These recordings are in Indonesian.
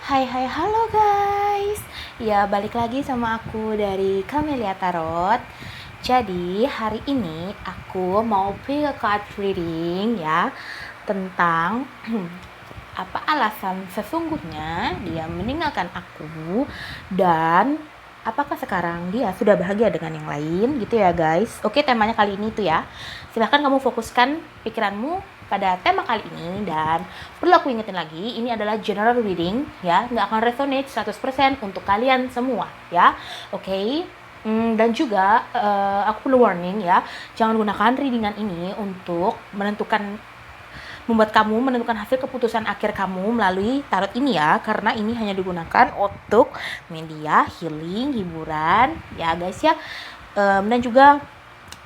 Hai hai halo guys. Ya balik lagi sama aku dari Camelia Tarot. Jadi hari ini aku mau pick a card reading ya tentang apa alasan sesungguhnya dia meninggalkan aku dan apakah sekarang dia sudah bahagia dengan yang lain gitu ya guys. Oke, temanya kali ini tuh ya. Silahkan kamu fokuskan pikiranmu pada tema kali ini, dan perlu aku ingetin lagi, ini adalah general reading ya, nggak akan resonate 100% untuk kalian semua ya. Oke. Dan juga aku perlu warning ya, jangan gunakan readingan ini untuk membuat kamu menentukan hasil keputusan akhir kamu melalui tarot ini ya, karena ini hanya digunakan untuk media healing, hiburan ya guys ya. Dan juga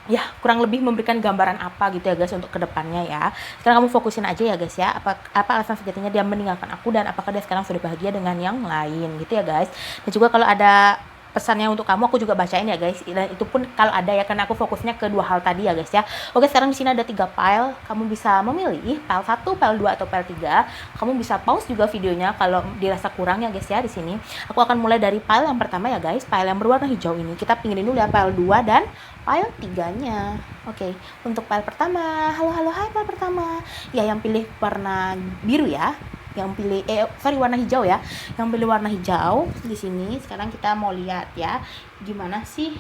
ya kurang lebih memberikan gambaran apa gitu ya guys untuk kedepannya ya. Sekarang kamu fokusin aja ya guys ya, apa alasan sejatinya dia meninggalkan aku dan apakah dia sekarang sudah bahagia dengan yang lain gitu ya guys. Dan juga kalau ada pesannya untuk kamu aku juga bacain ya guys, dan itu pun kalau ada ya, karena aku fokusnya ke dua hal tadi ya guys ya. Oke, sekarang di sini ada 3 file, kamu bisa memilih file 1, file 2 atau file 3. Kamu bisa pause juga videonya kalau dirasa kurang ya guys ya. Di sini aku akan mulai dari file yang pertama ya guys, file yang berwarna hijau ini. Kita pinggirin dulu ya file 2 dan file 3-nya. Oke, untuk file pertama, halo hai file pertama. Ya, yang pilih warna biru ya. Yang pilih warna hijau ya. Yang pilih warna hijau di sini. Sekarang kita mau lihat ya, gimana sih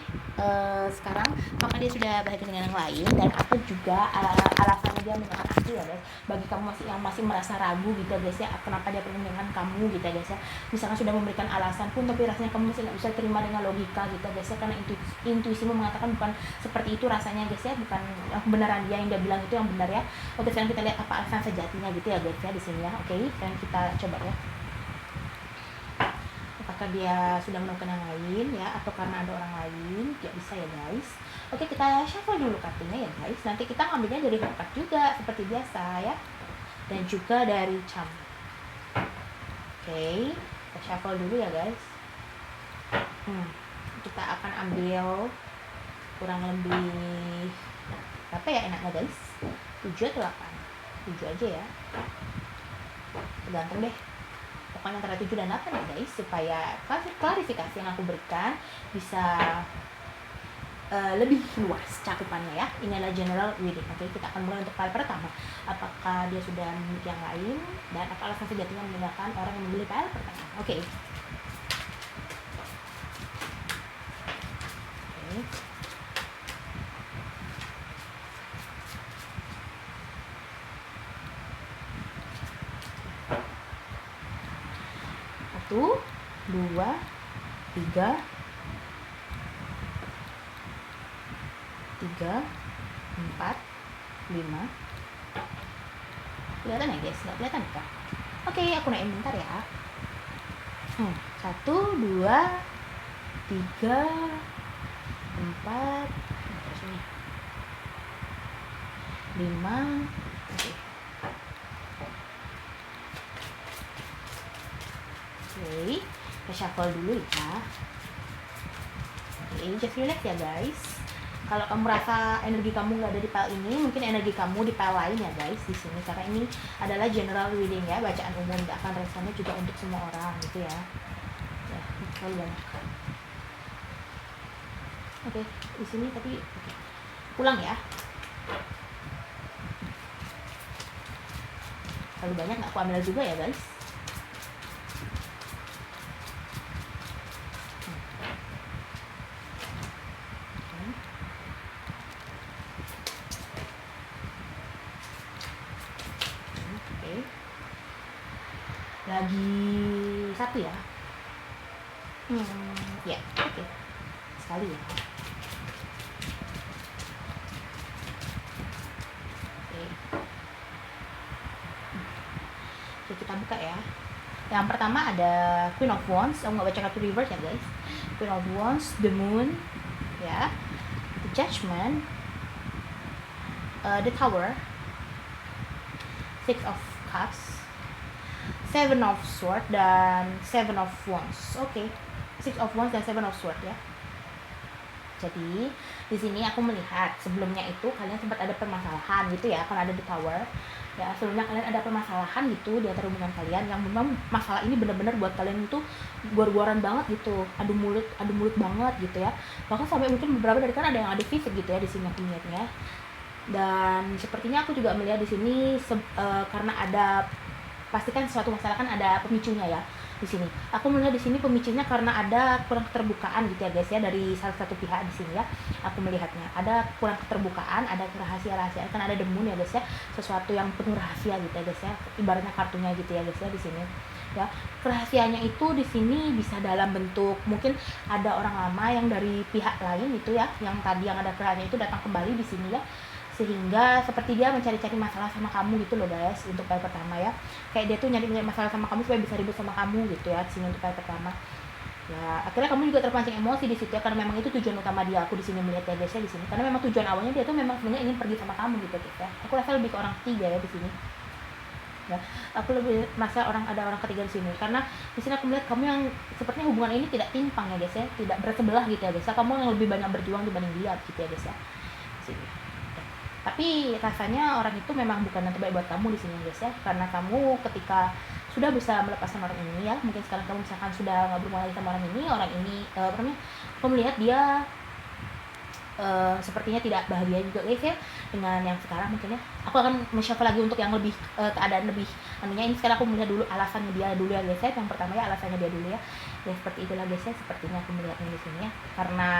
sekarang apakah dia sudah bahagia dengan yang lain, dan apa juga alasannya dia meninggalkan aku ya guys. Bagi kamu yang masih merasa ragu gitu ya guys ya, kenapa dia meninggalkan kamu gitu ya guys ya. Misalkan sudah memberikan alasan pun tapi rasanya kamu masih nggak bisa terima dengan logika gitu ya guys ya, karena intuisimu mengatakan bukan seperti itu rasanya guys ya, bukan kebenaran dia yang dia bilang itu yang benar ya. Oke, sekarang kita lihat apa alasan sejatinya gitu ya guys ya di sini ya. Oke, sekarang kita coba ya, apakah dia sudah menemukan yang lain ya, atau karena ada orang lain. Tidak bisa ya guys. Oke, kita shuffle dulu kartunya ya guys. Nanti kita ngambilnya dari empat juga seperti biasa ya, dan juga dari charm. Oke, kita shuffle dulu ya guys. Kita akan ambil kurang lebih apa ya enaknya guys, 7 atau 8? 7 aja ya, tergantung deh, pokoknya antara 7 dan 8 ya guys, supaya klarifikasi yang aku berikan bisa lebih luas cakupannya ya. Ini adalah general reading. Oke, kita akan mulai untuk file pertama. Apakah dia sudah memiliki yang lain, dan apa alasan sejatinya meninggalkan orang yang membeli file pertama. Oke. Satu, dua, tiga, empat, lima. Kelihatan ya guys? Nggak kelihatan kah? Oke, aku naikin bentar ya. 1, 2, 3, 4, 5. Oke, kita shuffle dulu ya. Oke, just relax ya guys. Kalau kamu rasa energi kamu nggak ada di file ini, mungkin energi kamu di file lain ya guys di sini, karena ini adalah general reading ya, bacaan umum, nggak akan resonate juga untuk semua orang gitu ya. Ya, terlalu banyak. Oke, di sini tapi pulang ya. Terlalu banyak nggak aku ambil juga ya guys. Lagi satu ya. Ya, oke. Sekali ya. Oke, kita buka ya. Yang pertama ada Queen of Wands. Aku nggak baca kartu reverse ya guys. Queen of Wands, the Moon ya, the Judgment, the Tower, Six of Cups, Seven of Swords, dan Seven of Wands. Oke, Six of Wands dan Seven of Swords ya. Jadi di sini aku melihat sebelumnya itu kalian sempat ada permasalahan gitu ya, kalau ada di tower ya, sebelumnya kalian ada permasalahan gitu di antara hubungan kalian, yang memang masalah ini benar-benar buat kalian itu gor-goran banget gitu, adu mulut banget gitu ya, bahkan sampai mungkin beberapa dari kan ada yang adu fisik gitu ya di sini aku melihatnya. Dan sepertinya aku juga melihat di sini karena ada, pastikan suatu masalah kan ada pemicunya ya. Di sini aku melihat di sini pemicunya karena ada kurang keterbukaan gitu ya guys ya, dari salah satu pihak di sini ya. Aku melihatnya ada kurang keterbukaan, ada rahasia-rahasia, kan ada demun ya guys ya, sesuatu yang penuh rahasia gitu ya guys ya, ibaratnya kartunya gitu ya guys ya di sini ya. Kerahasianya itu di sini bisa dalam bentuk mungkin ada orang lama yang dari pihak lain itu ya, yang tadi yang ada kerahasianya itu datang kembali di sini ya, sehingga seperti dia mencari-cari masalah sama kamu gitu loh guys, untuk kali pertama ya. Kayak dia tuh nyari masalah sama kamu supaya bisa ribut sama kamu gitu ya di sini untuk kali pertama ya. Akhirnya kamu juga terpancing emosi di situ ya, karena memang itu tujuan utama dia, aku di sini melihat ya guys ya di sini, karena memang tujuan awalnya dia tuh memang sebenarnya ingin pergi sama kamu gitu guys ya. Aku rasa lebih ke orang ketiga ya di sini ya, aku lebih masa ada orang ketiga di sini, karena di sini aku melihat kamu yang sepertinya hubungan ini tidak timpang ya guys ya, tidak bersebelah gitu ya guys ya, kamu yang lebih banyak berjuang dibanding dia gitu ya guys ya di sini. Tapi rasanya orang itu memang bukan yang terbaik buat kamu di sini guys ya, karena kamu ketika sudah bisa melepaskan orang ini ya, mungkin sekarang kamu misalkan sudah nggak berhubungan lagi sama orang ini aku melihat dia sepertinya tidak bahagia juga guys ya dengan yang sekarang. Mungkin ya aku akan men-shuffle lagi untuk yang lebih keadaan lebih anunya. Ini sekarang aku melihat dulu alasannya dia dulu ya guys ya, yang pertama ya alasannya dia dulu ya seperti itulah guys ya, sepertinya aku melihatnya di sini ya, karena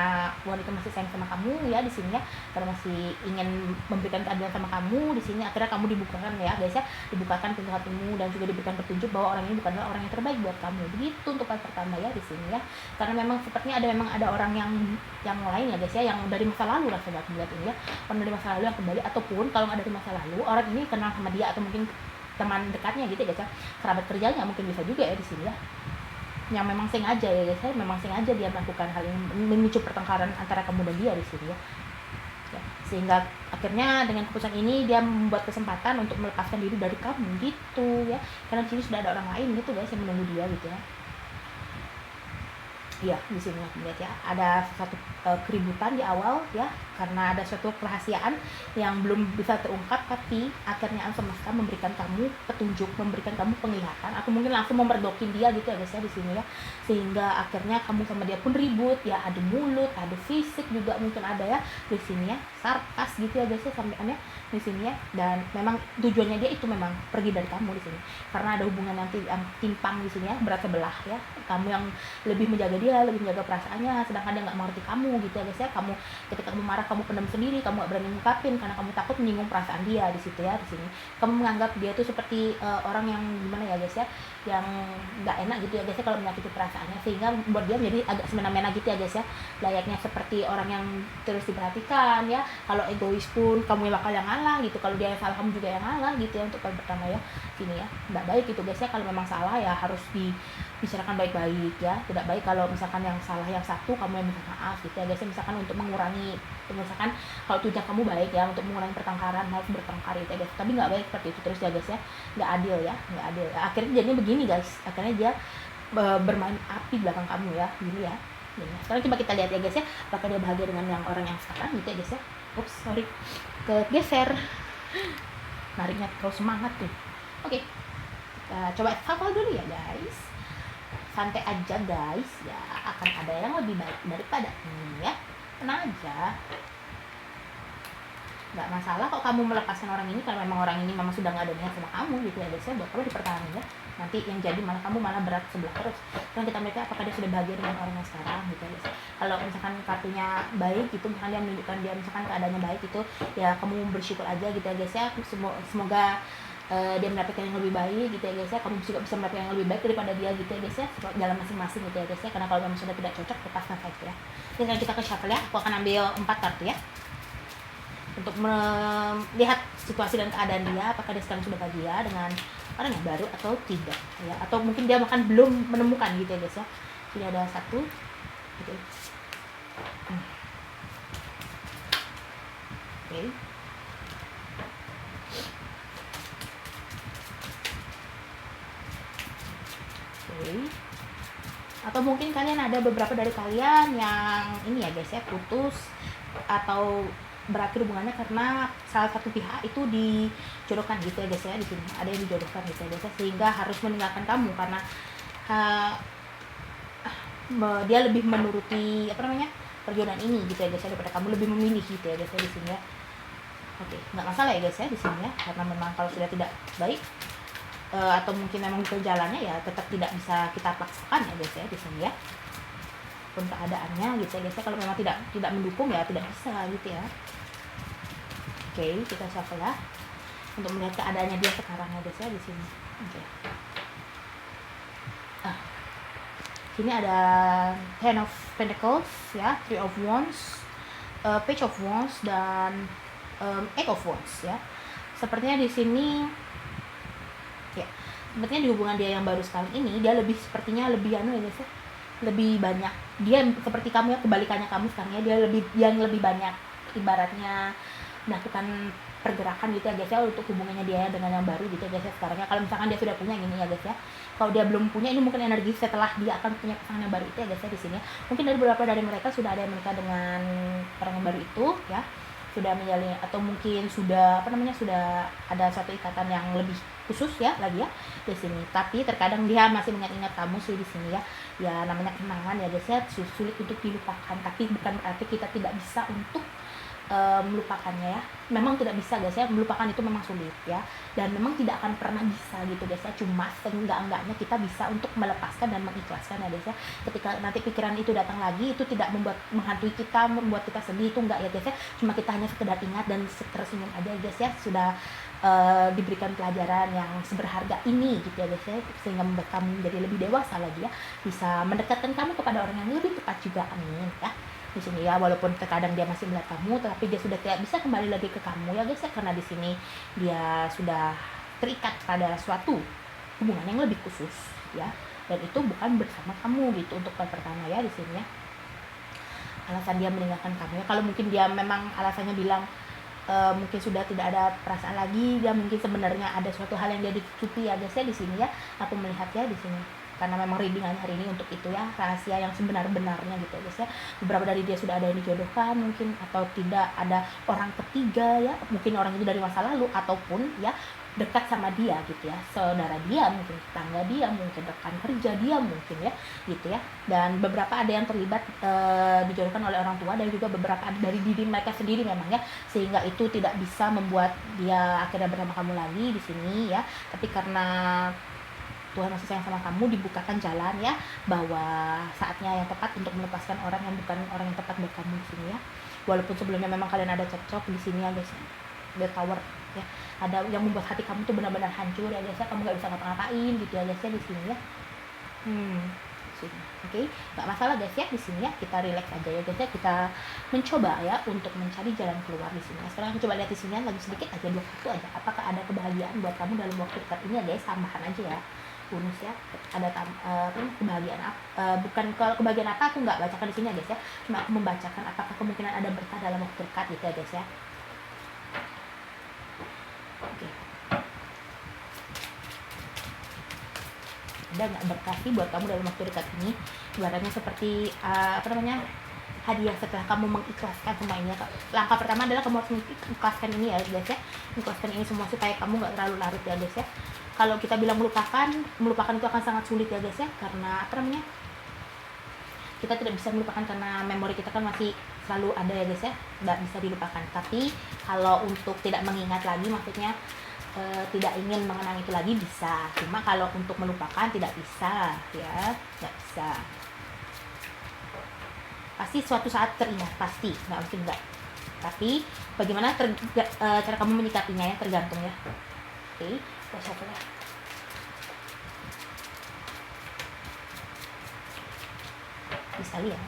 wanita masih sayang sama kamu ya di sini ya, karena masih ingin memberikan keadilan sama kamu di sini. Akhirnya kamu dibukakan ya guys ya, dibukakan pintu hatimu dan juga diberikan petunjuk bahwa orang ini bukanlah orang yang terbaik buat kamu. Begitu untuk kali pertama ya di sini ya, karena memang sepertinya ada orang yang lain ya guys ya, yang dari masa lalu rasanya aku melihat ini ya, orang dari masa lalu yang kembali, ataupun kalau nggak dari masa lalu orang ini kenal sama dia, atau mungkin teman dekatnya gitu ya guys ya, kerabat kerjanya mungkin bisa juga ya di sini ya, yang memang sengaja ya guys ya, memang sengaja dia melakukan hal ini, memicu pertengkaran antara kamu dan dia di sini ya. Sehingga akhirnya dengan keputusan ini dia membuat kesempatan untuk melepaskan diri dari kamu gitu ya, karena di sini sudah ada orang lain gitu guys yang menunggu dia gitu ya. Iya, di sini aku lihat ya, ada suatu keributan di awal ya, karena ada suatu kerahasiaan yang belum bisa terungkap, tapi akhirnya alam semesta memberikan kamu petunjuk, memberikan kamu penglihatan. Aku mungkin langsung memergokin dia gitu ya guys ya di sini ya, sehingga akhirnya kamu sama dia pun ribut ya, adu mulut, adu fisik juga mungkin ada ya di sini ya, sarkas gitu ya guys ya sampaiannya di sini ya. Dan memang tujuannya dia itu memang pergi dari kamu di sini, karena ada hubungan nanti yang timpang di sini ya, berat sebelah ya, kamu yang lebih menjaga dia, lebih menjaga perasaannya, sedangkan dia nggak mengerti kamu gitu ya guys ya. Kamu ketika kamu marah kamu pendam sendiri, kamu nggak berani ngungkapin karena kamu takut menyinggung perasaan dia di situ ya. Di sini kamu menganggap dia tuh seperti orang yang gimana ya guys ya, yang nggak enak gitu ya guys ya kalau menyakiti perasaannya, sehingga membuat dia menjadi agak semena-mena gitu ya guys ya, layaknya seperti orang yang terus diperhatikan ya. Kalau egois pun kamu yang bakal yang ngalah gitu, kalau dia yang salah kamu juga yang ngalah gitu ya, untuk kali pertama ya sini ya. Nggak baik gitu guys ya, kalau memang salah ya harus dibicarakan baik-baik ya. Tidak baik kalau misalkan yang salah yang satu kamu yang minta maaf gitu ya guys ya, misalkan untuk mengurangi, misalkan kalau tujuan kamu baik ya untuk mengurangi pertengkaran, harus bertengkar gitu ya guys, tapi nggak baik seperti itu terus ya guys ya, nggak adil ya, nggak adil. Akhirnya jadinya begini guys, akhirnya dia bermain api belakang kamu ya gini ya. Sekarang coba kita lihat ya guys ya, apakah dia bahagia dengan yang orang yang sekarang gitu ya guys ya. Ups sorry, kegeser, nariknya terus semangat tuh. Oke, coba hafal dulu ya guys, santai aja guys ya, akan ada yang lebih baik daripada ini ya, tenang aja. Nggak masalah kok kamu melepaskan orang ini, kalau memang orang ini memang sudah nggak ada niat sama kamu gitu ya guys ya, buat kamu dipertahankan ya. Nanti yang jadi malah kamu malah berat sebelah terus. Kan kita melihat apakah dia sudah bahagia dengan orang yang sekarang gitu ya guys. Kalau misalkan kartunya baik gitu, misalkan dia menunjukkan dia misalkan keadaannya baik itu ya, kamu bersyukur aja gitu ya guys ya. Semoga dia mendapatkan yang lebih baik gitu ya guys ya, kamu juga bisa mendapatkan yang lebih baik daripada dia gitu ya guys ya, dalam masing-masing gitu ya guys ya. Karena kalau memang sudah tidak cocok, lepaskan saja ya. Sekarang kita ke shuffle ya, aku akan ambil 4 kartu ya, untuk melihat situasi dan keadaan dia, apakah dia sekarang sudah bahagia dengan orang yang baru atau tidak ya, atau mungkin dia bahkan belum menemukan gitu ya guys ya. Ini ada 1 gitu. Oke. Atau mungkin kalian ada beberapa dari kalian yang ini ya guys ya, putus atau berakhir hubungannya karena salah satu pihak itu dijodohkan gitu ya guys ya. Di sini ada yang dijodohkan gitu ya guys ya, sehingga harus meninggalkan kamu karena dia lebih menuruti perjodohan ini gitu ya guys ya, daripada kamu lebih memilih gitu ya guys ya di sini ya. Oke, nggak masalah ya guys ya di sini ya, karena memang kalau sudah tidak baik atau mungkin memang itu jalannya ya tetap tidak bisa kita paksakan ya guys ya di sini ya, pun keadaannya gitu ya guys ya. Kalau memang tidak mendukung ya tidak bisa gitu ya. Oke, kita shuffle ya untuk melihat keadaannya dia sekarang ya guys ya di sini. Oke. Sini ada Ten of Pentacles ya, Three of Wands, Page of Wands, dan Eight of Wands ya. Sepertinya di sini ya, sepertinya di hubungan dia yang baru sekarang ini dia sepertinya lebih ya guys ya, lebih banyak dia seperti kamu ya, kebalikannya kamu sekarang ya, dia lebih banyak ibaratnya melakukan pergerakan gitu ya guys ya untuk hubungannya dia dengan yang baru gitu ya guys ya sekarang ya. Kalau misalkan dia sudah punya gini ya guys ya, kalau dia belum punya ini mungkin energi setelah dia akan punya pasangan yang baru itu ya guys ya di sini. Mungkin dari beberapa dari mereka sudah ada yang menikah dengan orang yang baru itu ya, sudah menjalin atau mungkin sudah sudah ada suatu ikatan yang lebih khusus ya lagi ya di sini. Tapi terkadang dia masih mengingat kamu sih di sini ya. Ya namanya kenangan ya guys ya, sulit untuk dilupakan, tapi bukan berarti kita tidak bisa untuk melupakannya ya. Memang tidak bisa guys ya, melupakan itu memang sulit ya, dan memang tidak akan pernah bisa gitu guys ya. Cuma seenggak-enggaknya kita bisa untuk melepaskan dan mengikhlaskan ya guys ya. Ketika nanti pikiran itu datang lagi, itu tidak menghantui kita, membuat kita sedih, itu enggak ya guys ya. Cuma kita hanya sekedar ingat dan tersenyum aja guys ya, sudah diberikan pelajaran yang seberharga ini gitu ya guys ya, sehingga membuat kamu menjadi lebih dewasa lagi ya, bisa mendekatkan kamu kepada orang yang lebih tepat juga, amin ya di sini ya. Walaupun terkadang dia masih melihat kamu, tapi dia sudah tidak bisa kembali lagi ke kamu ya guys ya, karena di sini dia sudah terikat pada suatu hubungan yang lebih khusus ya, dan itu bukan bersama kamu gitu untuk kali pertama ya di sini ya. Alasan dia meninggalkan kamu ya, kalau mungkin dia memang alasannya bilang mungkin sudah tidak ada perasaan lagi, dia mungkin sebenarnya ada suatu hal yang dia ditutupi ya guys ya di sini ya. Aku melihat ya di sini, karena memang readingan hari ini untuk itu ya, rahasia yang sebenar-benarnya gitu ya guys ya. Beberapa dari dia sudah ada yang dijodohkan mungkin, atau tidak ada orang ketiga ya, mungkin orang itu dari masa lalu ataupun ya dekat sama dia gitu ya, saudara dia mungkin, tetangga dia mungkin, rekan kerja dia mungkin ya gitu ya. Dan beberapa ada yang terlibat dijodohkan oleh orang tua, dan juga beberapa ada dari diri mereka sendiri memang ya, sehingga itu tidak bisa membuat dia akhirnya bersama kamu lagi di sini ya. Tapi karena Tuhan masih sayang sama kamu, dibukakan jalan ya, bahwa saatnya yang tepat untuk melepaskan orang yang bukan orang yang tepat buat kamu di sini ya. Walaupun sebelumnya memang kalian ada cekcok di sini ya guys, the tower ya, ada yang membuat hati kamu tuh benar-benar hancur ya guys ya, kamu nggak bisa ngapa-ngapain gitu ya guys ya di sini ya. Oke, nggak masalah guys ya di sini ya, kita relax aja ya guys ya, kita mencoba ya untuk mencari jalan keluar di sini. Sekarang aku coba lihat di sini lagi sedikit aja, 2 kartu aja, apakah ada kebahagiaan buat kamu dalam waktu dekat ini ya guys, tambahan aja ya bonus ya. Ada kebahagiaan bukan kalau kebahagiaan apa aku nggak bacakan di sini ya guys ya, cuma aku membacakan apakah kemungkinan ada berkah dalam waktu dekat gitu ya guys ya. Oke. Ada nggak berkah sih buat kamu dalam waktu dekat ini? Ibaratnya seperti hadiah setelah kamu mengikhlaskan semua ini. Langkah pertama adalah kamu harus mengikhlaskan ini ya guys ya, mengikhlaskan ini semua supaya kamu nggak terlalu larut ya guys ya. Kalau kita bilang melupakan itu akan sangat sulit ya guys ya, karena kita tidak bisa melupakan karena memori kita kan masih selalu ada ya guys ya, nggak bisa dilupakan. Tapi kalau untuk tidak mengingat lagi, maksudnya tidak ingin mengenang itu lagi bisa, cuma kalau untuk melupakan tidak bisa ya, nggak bisa. Pasti suatu saat teringat, pasti, nggak mungkin nggak. Tapi bagaimana cara kamu menyikapinya ya, tergantung ya. Oke, kita shuffle ya. Bisa lihat.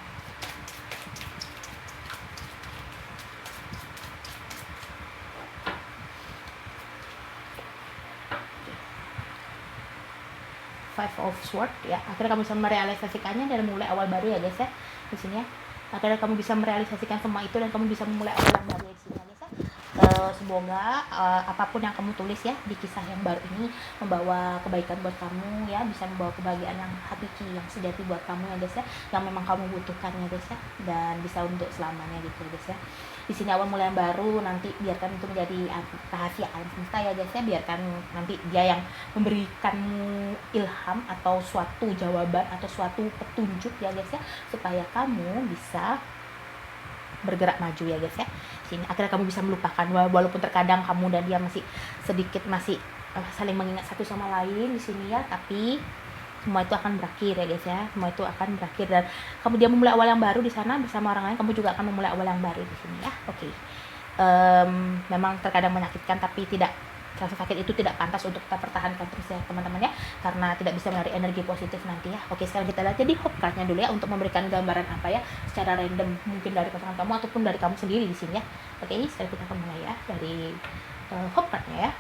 Five of Swords ya, akhirnya kamu bisa merealisasikannya dari mulai awal baru ya guys ya di sini ya. Akhirnya kamu bisa merealisasikan semua itu dan kamu bisa memulai awal yang baru di sini ya guys ya. Semoga apapun yang kamu tulis ya di kisah yang baru ini membawa kebaikan buat kamu ya, bisa membawa kebahagiaan yang hakiki, yang sejati buat kamu ya guys ya, yang memang kamu butuhkan ya guys ya, dan bisa untuk selamanya gitu ya guys ya. Di sini awal mulai yang baru, nanti biarkan itu menjadi rahasia alam semesta ya guys ya, biarkan nanti dia yang memberikan ilham atau suatu jawaban atau suatu petunjuk ya guys ya, supaya kamu bisa bergerak maju ya guys ya. Sini akhirnya kamu bisa melupakan, walaupun terkadang kamu dan dia masih sedikit saling mengingat satu sama lain di sini ya, tapi semua itu akan berakhir ya guys ya, semua itu akan berakhir, dan kamu dia memulai awal yang baru di sana bersama orang lain, kamu juga akan memulai awal yang baru di sini ya. Oke. Memang terkadang menyakitkan, tapi tidak, rasa sakit itu tidak pantas untuk kita pertahankan terus ya teman-teman ya, karena tidak bisa menarik energi positif nanti ya. Oke, sekarang kita lihat jadi hope cardnya dulu ya, untuk memberikan gambaran apa ya secara random, mungkin dari pasangan kamu ataupun dari kamu sendiri di sini ya. Oke, sekarang kita akan mulai ya dari hope cardnya ya.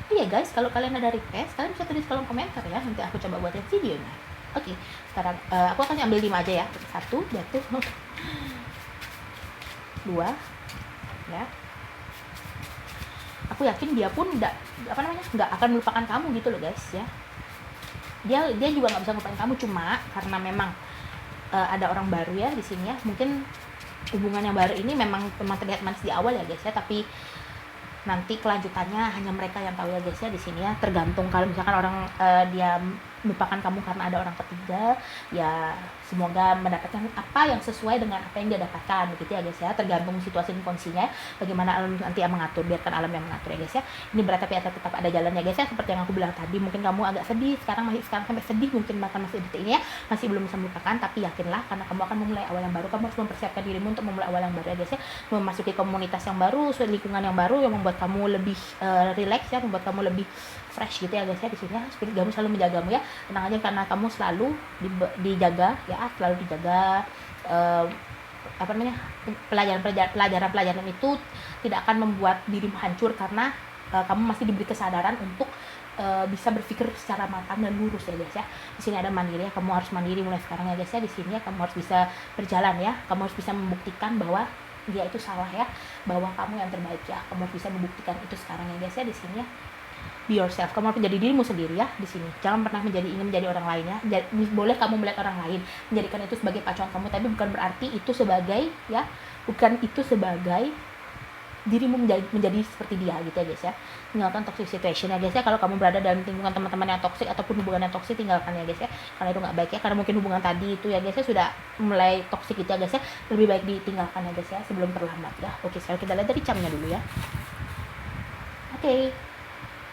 Iya guys, kalau kalian ada request, kalian bisa tulis di kolom komentar ya, nanti aku coba buatin videonya. Oke, sekarang aku akan ambil 5 aja ya. 1 jatuh. 2 ya. Aku yakin dia pun nggak akan melupakan kamu gitu loh guys ya. Dia juga nggak bisa melupakan kamu, cuma karena memang ada orang baru ya di sini ya. Mungkin hubungan yang baru ini memang terlihat manis di awal ya guys ya, tapi nanti kelanjutannya hanya mereka yang tahu ya guys ya di sini ya. Tergantung kalau misalkan orang dia melupakan kamu karena ada orang ketiga, ya semoga mendapatkan apa yang sesuai dengan apa yang dia dapatkan begitu ya guys ya. Tergantung situasi dan kondisinya, bagaimana alam nanti yang mengatur, biarkan alam yang mengatur ya guys ya. Ini berat tapi tetap ada jalannya guys ya, seperti yang aku bilang tadi. Mungkin kamu agak sedih sekarang sampai sedih, mungkin bahkan masih detik ini ya, masih belum bisa melupakan, tapi yakinlah karena kamu akan memulai awal yang baru. Kamu harus mempersiapkan dirimu untuk memulai awal yang baru ya guys ya, memasuki komunitas yang baru, lingkungan yang baru yang membuat kamu lebih relax ya, membuat kamu lebih fresh gitu ya guys ya di sini ya. Spirit kamu selalu menjagamu ya, tenang aja karena kamu selalu dijaga ya, selalu dijaga. Pelajaran itu tidak akan membuat dirimu hancur, karena kamu masih diberi kesadaran untuk bisa berpikir secara matang dan lurus ya guys ya. Di sini ada mandiri ya, kamu harus mandiri mulai sekarang ya guys ya. Di sini ya kamu harus bisa berjalan ya, kamu harus bisa membuktikan bahwa dia itu salah ya, bahwa kamu yang terbaik ya. Kamu harus bisa membuktikan itu sekarang ya guys ya di sini ya. Be yourself, kamu harus menjadi dirimu sendiri ya di sini. Jangan pernah ingin menjadi orang lain ya. Boleh kamu melihat orang lain, menjadikan itu sebagai pacuan kamu, tapi bukan berarti itu sebagai ya, bukan itu sebagai dirimu menjadi seperti dia gitu ya guys ya. Tinggalkan toxic situation ya guys ya. Kalau kamu berada dalam lingkungan teman-teman yang toxic ataupun hubungan yang toxic, tinggalkan ya guys ya, karena itu nggak baik ya. Karena mungkin hubungan tadi itu ya guys ya sudah mulai toxic gitu ya guys ya, lebih baik ditinggalkan ya guys ya sebelum terlambat ya. Oke, sekarang kita lihat dari camnya dulu ya. Oke.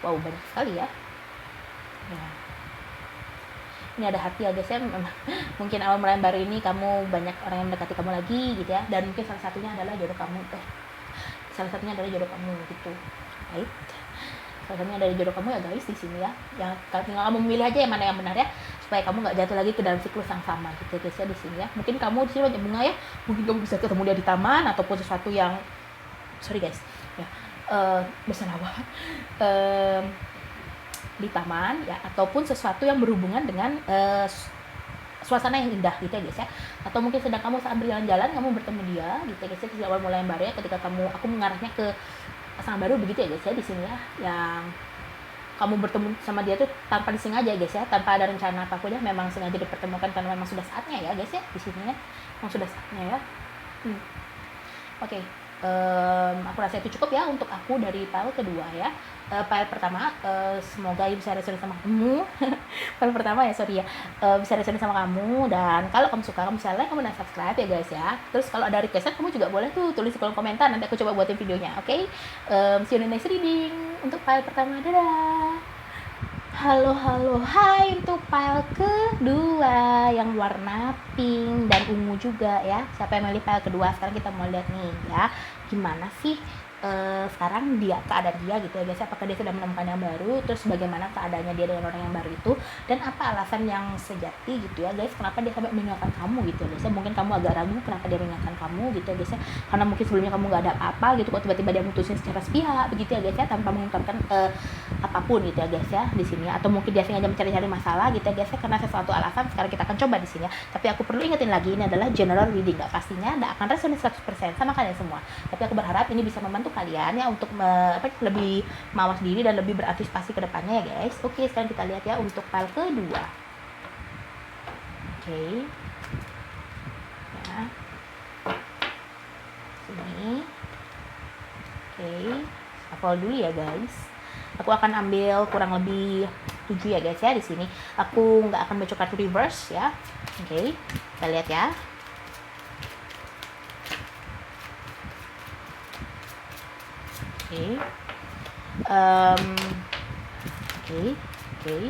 Wow, banyak sekali ya. Ini ada hati ya guys ya. Mungkin awal mulai baru ini kamu banyak orang yang mendekati kamu lagi gitu ya, dan mungkin salah satunya adalah jodoh kamu gitu. Baik, salah satunya dari jodoh kamu ya guys di sini ya. Yang tinggal kamu memilih aja yang mana yang benar ya, supaya kamu nggak jatuh lagi ke dalam siklus yang sama gitu guys ya di sini ya. Mungkin kamu di sini banyak bunga ya, mungkin kamu bisa ketemu dia di taman ataupun sesuatu yang ya bersenawang di taman ya, ataupun sesuatu yang berhubungan dengan suasana yang indah gitu ya guys ya. Atau mungkin sedang kamu saat berjalan-jalan kamu bertemu dia gitu ya guys ya, di awal mulai yang baru ya, ketika aku mengarahnya ke pasangan baru begitu ya guys ya di sini ya, yang kamu bertemu sama dia tuh tanpa disengaja guys ya, tanpa ada rencana apapun ya, memang sengaja dipertemukan karena memang sudah saatnya ya guys ya di sini ya, memang sudah saatnya ya. Oke. Aku rasa itu cukup ya untuk aku dari file kedua ya. File pertama semoga bisa resonate sama kamu. File pertama ya, sorry ya, bisa resonate sama kamu, dan kalau kamu suka kamu bisa like, kamu dan subscribe ya guys ya. Terus kalau ada request kamu juga boleh tuh tulis di kolom komentar, nanti aku coba buatin videonya. Oke. See you in the next reading untuk file pertama. Dadah. Halo, hai, untuk file kedua yang warna pink dan ungu juga ya. Siapa yang milih file kedua? Sekarang kita mau lihat nih ya, gimana sih sekarang keadaan dia gitu ya guys. Apakah dia sudah menemukan yang baru, terus bagaimana keadaannya dia dengan orang yang baru itu, dan apa alasan yang sejati gitu ya guys, kenapa dia sampai meninggalkan kamu gitu ya guys. Mungkin kamu agak ragu kenapa dia meninggalkan kamu gitu ya guys ya, karena mungkin sebelumnya kamu nggak ada apa gitu, kok tiba-tiba dia mutusin secara sepihak begitu ya guys ya, tanpa mengungkapkan apa apapun gitu ya guys ya di sini, atau mungkin dia sengaja mencari-cari masalah gitu ya guys ya, karena sesuatu alasan. Sekarang kita akan coba di sini ya. Tapi aku perlu ingetin lagi, ini adalah general reading, nggak pastinya nggak akan resonate 100% sama kalian semua. Tapi aku berharap ini bisa membantu kalian ya untuk lebih mawas diri dan lebih berantisipasi ke depannya ya guys. Oke, sekarang kita lihat ya untuk file kedua. Oke. Ya. Sini. Oke. Hafal dulu ya guys. Aku akan ambil kurang lebih 7 ya guys ya di sini. Aku nggak akan baca kartu reverse ya. Oke, kita lihat ya. Oke. Oke.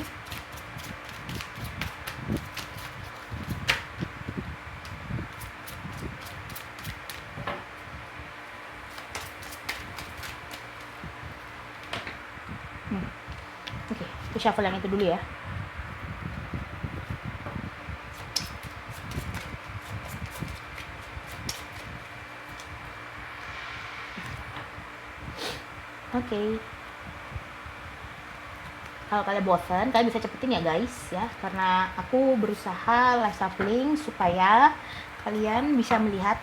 Oke, aku shuffle yang itu dulu ya. Oke. Kalau kalian bosan, kalian bisa cepetin ya guys ya, karena aku berusaha live shuffling supaya kalian bisa melihat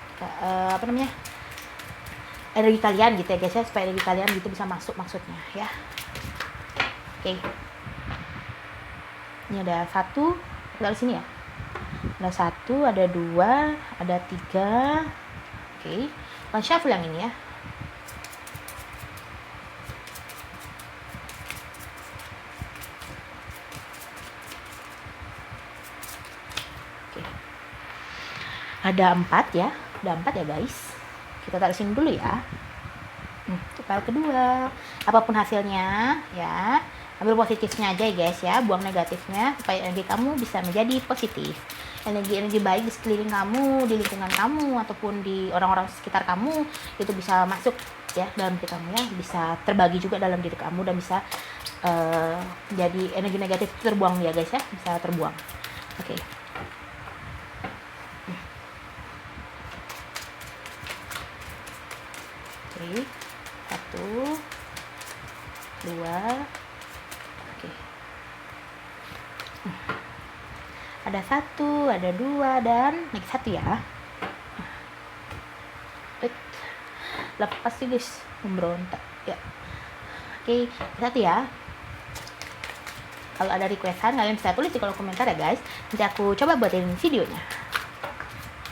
energi kalian gitu ya guys ya, supaya energi kalian gitu bisa masuk maksudnya ya. Oke. Ini ada 1 dari sini ya. Ada 1, ada 2, ada 3. Oke. Kalian shuffle yang ini ya. Oke. Ada 4 ya. Ada 4 ya guys. Kita taruh sini dulu ya. File kedua. Apapun hasilnya ya, ambil positifnya aja ya guys ya, buang negatifnya supaya energi kamu bisa menjadi positif. Energi baik di sekeliling kamu, di lingkungan kamu, ataupun di orang-orang sekitar kamu itu bisa masuk ya dalam diri kamu ya, bisa terbagi juga dalam diri kamu dan bisa jadi energi negatif terbuang ya guys ya, bisa terbuang. Oke. Oke. 1, 2. Oke. Ada 1, ada 2, dan lagi 1 ya. Lepas sih guys, memberontak ya. Oke, 1 ya. Kalau ada requestan kalian bisa tulis di kolom komentar ya guys, nanti aku coba buatin videonya.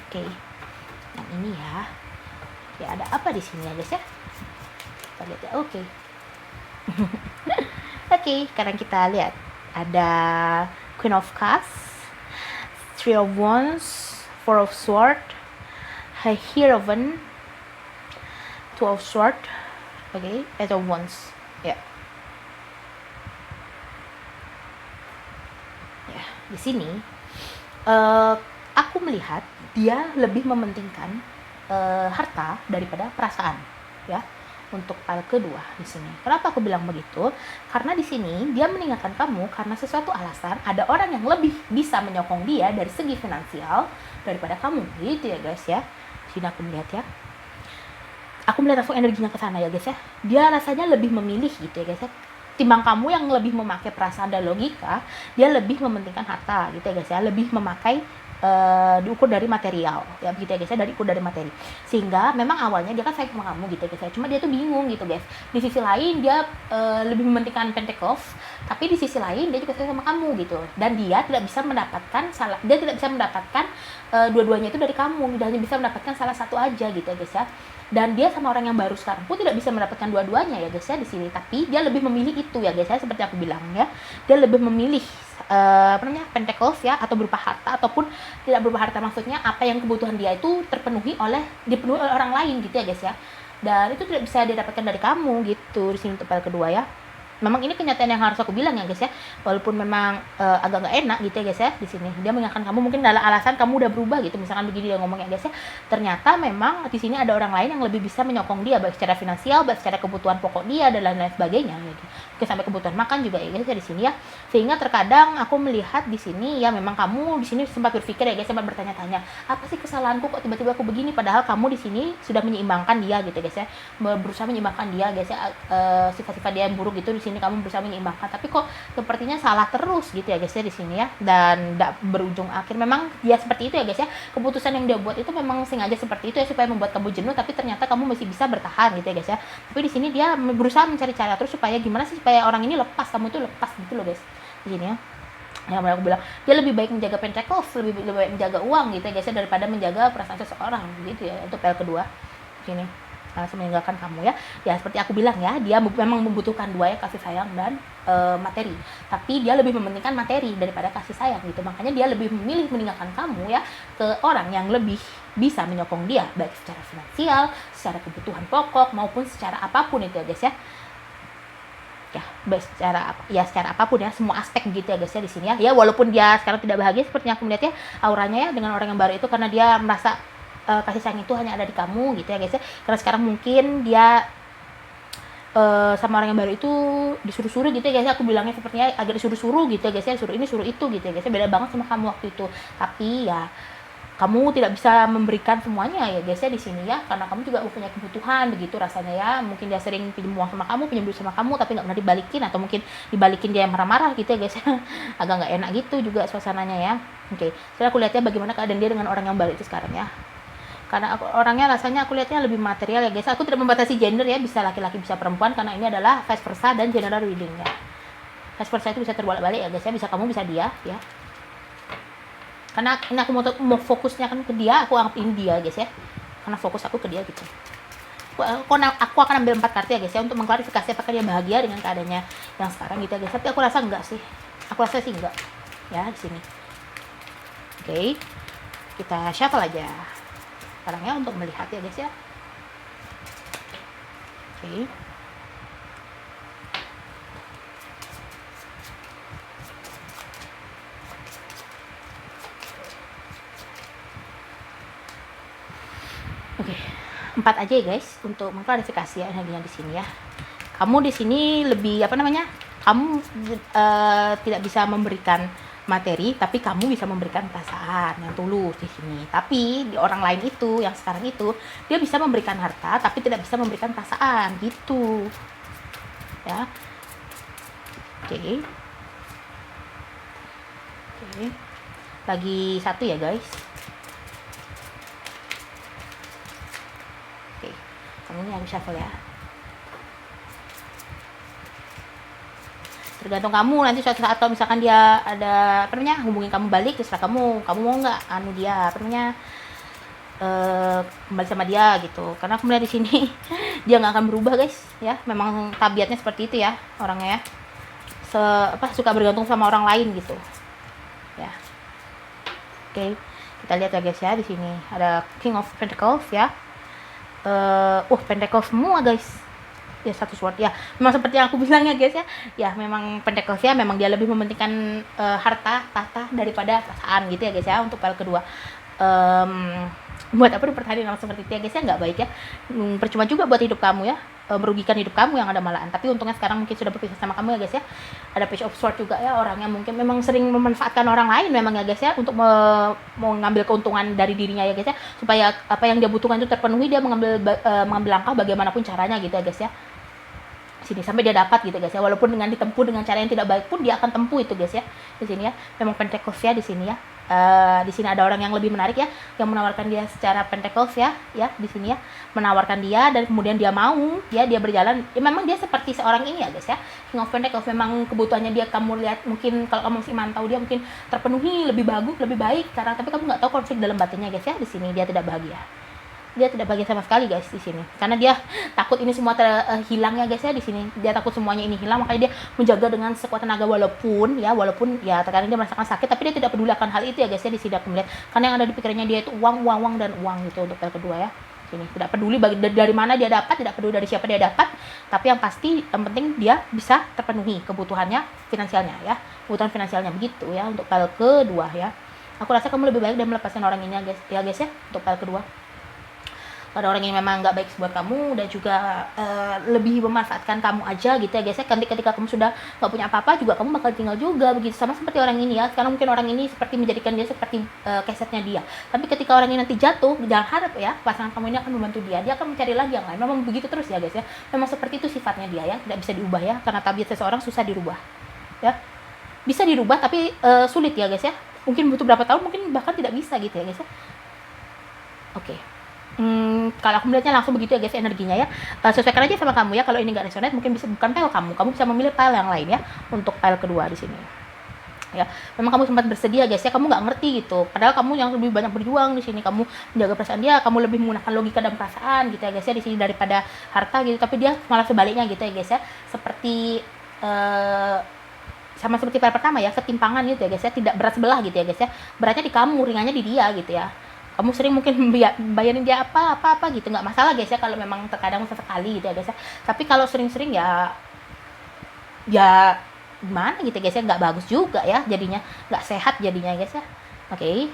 Oke, yang ini ya. Ya, ada apa di sini ya guys ya? Kita lihat ya. Oke. Oke, sekarang kita lihat ada Queen of Cups, 3 of Wands, 4 of Swords, Hierophant, 2 of Swords, oke, 8 of Wands, ya. Ya, di sini aku melihat dia lebih mementingkan harta daripada perasaan, ya. Untuk file kedua di sini. Kenapa aku bilang begitu? Karena di sini dia meninggalkan kamu karena sesuatu alasan, ada orang yang lebih bisa menyokong dia dari segi finansial daripada kamu, gitu ya guys ya. Sini aku melihat ya. Aku melihat langsung energinya ke sana ya guys ya. Dia rasanya lebih memilih gitu ya guys ya. Timbang kamu yang lebih memakai perasaan dan logika, dia lebih mementingkan harta gitu ya guys ya. Lebih memakai diukur dari material ya, begitu ya guys ya, dari ukur dari materi. Sehingga memang awalnya dia kan sayang sama kamu gitu ya guys ya, cuma dia tuh bingung gitu guys. Di sisi lain dia lebih mementingkan Pentacles, tapi di sisi lain dia juga sayang sama kamu gitu, dan dia tidak bisa mendapatkan dua-duanya itu dari kamu, dia hanya bisa mendapatkan salah satu aja gitu ya guys ya. Dan dia sama orang yang baru sekarang pun tidak bisa mendapatkan dua-duanya ya guys ya di sini, tapi dia lebih memilih itu ya guys ya, seperti aku bilang ya. Dia lebih memilih Pentacles ya, atau berupa harta ataupun tidak berupa harta, maksudnya apa yang kebutuhan dia itu dipenuhi oleh orang lain gitu ya guys ya. Dan itu tidak bisa didapatkan dari kamu gitu di sini untuk file kedua ya. Memang ini kenyataan yang harus aku bilang ya guys ya, walaupun memang agak nggak enak gitu ya guys ya di sini. Dia mengingatkan kamu mungkin dalam alasan kamu udah berubah gitu, misalkan begini dia ngomong ya guys ya. Ternyata memang di sini ada orang lain yang lebih bisa menyokong dia, baik secara finansial, baik secara kebutuhan pokok dia dan lain-lain sebagainya gitu. sampai kebutuhan makan juga ya guys ya di sini ya. Sehingga terkadang aku melihat di sini ya memang kamu di sini sempat berpikir ya guys, sempat bertanya-tanya, apa sih kesalahanku kok tiba-tiba aku begini, padahal kamu di sini sudah menyeimbangkan dia gitu guys ya, berusaha menyeimbangkan dia guys ya, sifat-sifat dia yang buruk gitu di sini kamu berusaha menyeimbangkan, tapi kok sepertinya salah terus gitu ya guys ya di sini ya, dan tidak berujung akhir. Memang dia seperti itu ya guys ya, keputusan yang dia buat itu memang sengaja seperti itu ya, supaya membuat kamu jenuh, tapi ternyata kamu masih bisa bertahan gitu ya guys ya. Tapi di sini dia berusaha mencari cara terus supaya gimana sih supaya orang ini lepas, kamu itu lepas gitu loh guys di sini ya. Yang aku bilang dia lebih baik menjaga pentacles, lebih baik menjaga uang gitu ya guys ya, daripada menjaga perasaan seseorang gitu ya, untuk pel kedua sini meninggalkan kamu ya. Ya seperti aku bilang ya, dia memang membutuhkan dua ya, kasih sayang dan materi, tapi dia lebih mementingkan materi daripada kasih sayang gitu. Makanya dia lebih memilih meninggalkan kamu ya ke orang yang lebih bisa menyokong dia, baik secara finansial, secara kebutuhan pokok, maupun secara apapun itu ya guys ya. Ya, secara apapun ya, semua aspek gitu ya guys ya di sini ya. Ya walaupun dia sekarang tidak bahagia seperti yang aku melihat ya auranya ya dengan orang yang baru itu, karena dia merasa kasih sayang itu hanya ada di kamu gitu ya guys ya. Karena sekarang mungkin dia sama orang yang baru itu disuruh-suruh gitu ya guys ya, aku bilangnya sepertinya agak disuruh-suruh gitu ya guys ya, suruh ini suruh itu gitu ya guys ya, beda banget sama kamu waktu itu. Tapi ya kamu tidak bisa memberikan semuanya ya guys ya di sini ya, karena kamu juga punya kebutuhan begitu rasanya ya. Mungkin dia sering pinjam uang sama kamu, pinjam duit sama kamu, tapi nggak pernah dibalikin, atau mungkin dibalikin dia yang marah-marah gitu ya guys ya. Agak nggak enak gitu juga suasananya ya. Oke, setelah aku lihatnya bagaimana keadaan dia dengan orang yang baru itu sekarang ya. Karena orangnya rasanya aku lihatnya lebih material ya guys. Aku tidak membatasi gender ya, bisa laki-laki bisa perempuan, karena ini adalah vice versa dan general reading ya. Vice versa itu bisa terbolak-balik ya guys ya, bisa kamu bisa dia ya. Karena ini aku mau fokusnya kan ke dia, aku anggap ini dia guys ya, karena fokus aku ke dia gitu. Aku akan ambil 4 kartu ya guys ya, untuk mengklarifikasi apakah dia bahagia dengan keadaannya yang sekarang gitu ya guys. Tapi aku rasa enggak sih, aku rasa sih enggak ya di sini. Oke, kita shuffle aja orangnya untuk melihat ya guys ya. Oke. Oke, 4 aja ya guys untuk mengklarifikasi ya energinya di sini ya. Kamu di sini lebih kamu tidak bisa memberikan materi, tapi kamu bisa memberikan perasaan yang tulus di sini. Tapi di orang lain itu yang sekarang itu dia bisa memberikan harta, tapi tidak bisa memberikan perasaan gitu ya. Oke. Lagi 1 ya guys. Kamu yang shuffle ya. Tergantung kamu nanti suatu saat, kalau misalkan dia ada hubungin kamu balik, terserah kamu mau nggak dia kembali sama dia gitu. Karena aku melihat di sini dia nggak akan berubah guys ya, memang tabiatnya seperti itu ya orangnya ya, suka bergantung sama orang lain gitu ya. Oke, kita lihat ya guys ya, di sini ada King of Pentacles ya. Pentacles semua guys ya, 1 sword ya. Memang seperti yang aku bilang ya guys ya, ya memang Pentacles ya, memang dia lebih mementingkan harta tahta daripada perasaan gitu ya guys ya, untuk pel kedua. Buat apa dipertahankan seperti itu ya guys ya, nggak baik ya. Percuma juga buat hidup kamu ya, merugikan hidup kamu yang ada malahan. Tapi untungnya sekarang mungkin sudah berpisah sama kamu ya guys ya. Ada Page of Swords juga ya, orangnya mungkin memang sering memanfaatkan orang lain memang ya guys ya, untuk mengambil keuntungan dari dirinya ya guys ya, supaya apa yang dia butuhkan itu terpenuhi. Dia mengambil langkah bagaimanapun caranya gitu ya guys ya sini, sampai dia dapat gitu guys ya, walaupun dengan ditempuh dengan cara yang tidak baik pun dia akan tempuh itu guys ya di sini ya. Memang Pentacles ya di sini ya. Di sini ada orang yang lebih menarik ya, yang menawarkan dia secara Pentacles ya di sini ya, menawarkan dia, dan kemudian dia mau ya, dia berjalan ya. Memang dia seperti seorang ini ya guys ya, King of Pentacles. Memang kebutuhannya dia, kamu lihat mungkin kalau kamu masih mantau dia, mungkin terpenuhi lebih bagus, lebih baik sekarang, tapi kamu nggak tahu konflik dalam batinnya guys ya. Di sini dia tidak bahagia, dia tidak bahagia sama sekali guys di sini, karena dia takut ini semua hilang ya guys ya. Di sini dia takut semuanya ini hilang, makanya dia menjaga dengan sekuat tenaga, walaupun ya terkadang dia merasakan sakit, tapi dia tidak peduli akan hal itu ya guys ya. Di sini aku melihat, karena yang ada di pikirannya dia itu uang dan uang gitu untuk pel kedua ya. Sini tidak peduli dari mana dia dapat, tidak peduli dari siapa dia dapat, tapi yang pasti yang penting dia bisa terpenuhi kebutuhannya finansialnya ya, kebutuhan finansialnya begitu ya untuk pel kedua ya. Aku rasa kamu lebih baik dan melepaskan orang ini ya guys ya, untuk pel kedua. ada orang yang memang nggak baik buat kamu dan juga lebih memanfaatkan kamu aja gitu ya guys ya. Ketika kamu sudah nggak punya apa-apa juga kamu bakal tinggal juga begitu, sama seperti orang ini ya. Sekarang mungkin orang ini seperti menjadikan dia seperti kesetnya dia, tapi ketika orang ini nanti jatuh, jangan harap ya pasangan kamu ini akan membantu dia akan mencari lagi yang lain. Memang begitu terus ya guys ya, memang seperti itu sifatnya dia ya, tidak bisa diubah ya, karena tabiat seseorang susah dirubah ya. Bisa dirubah tapi sulit ya guys ya, mungkin butuh berapa tahun, mungkin bahkan tidak bisa gitu ya guys ya. Oke. Kalau aku melihatnya langsung begitu ya guys energinya ya. Sesuaikan aja sama kamu ya. Kalau ini nggak resonate mungkin bukan file kamu bisa memilih file yang lain ya untuk file kedua di sini. Ya, memang kamu sempat bersedia guys ya, kamu nggak ngerti gitu. Padahal kamu yang lebih banyak berjuang di sini, kamu menjaga perasaan dia, kamu lebih menggunakan logika dan perasaan gitu ya guys ya di sini daripada harta gitu. Tapi dia malah sebaliknya gitu ya guys ya. Seperti sama seperti file pertama ya, ketimpangan gitu ya guys ya, tidak berat sebelah gitu ya guys ya. Beratnya di kamu, ringannya di dia gitu ya. Kamu sering mungkin bayarin dia apa gitu, nggak masalah guys ya kalau memang terkadang sesekali gitu ya guys ya. Tapi kalau sering-sering ya gimana gitu guys ya, nggak bagus juga ya, jadinya nggak sehat jadinya guys ya. Oke.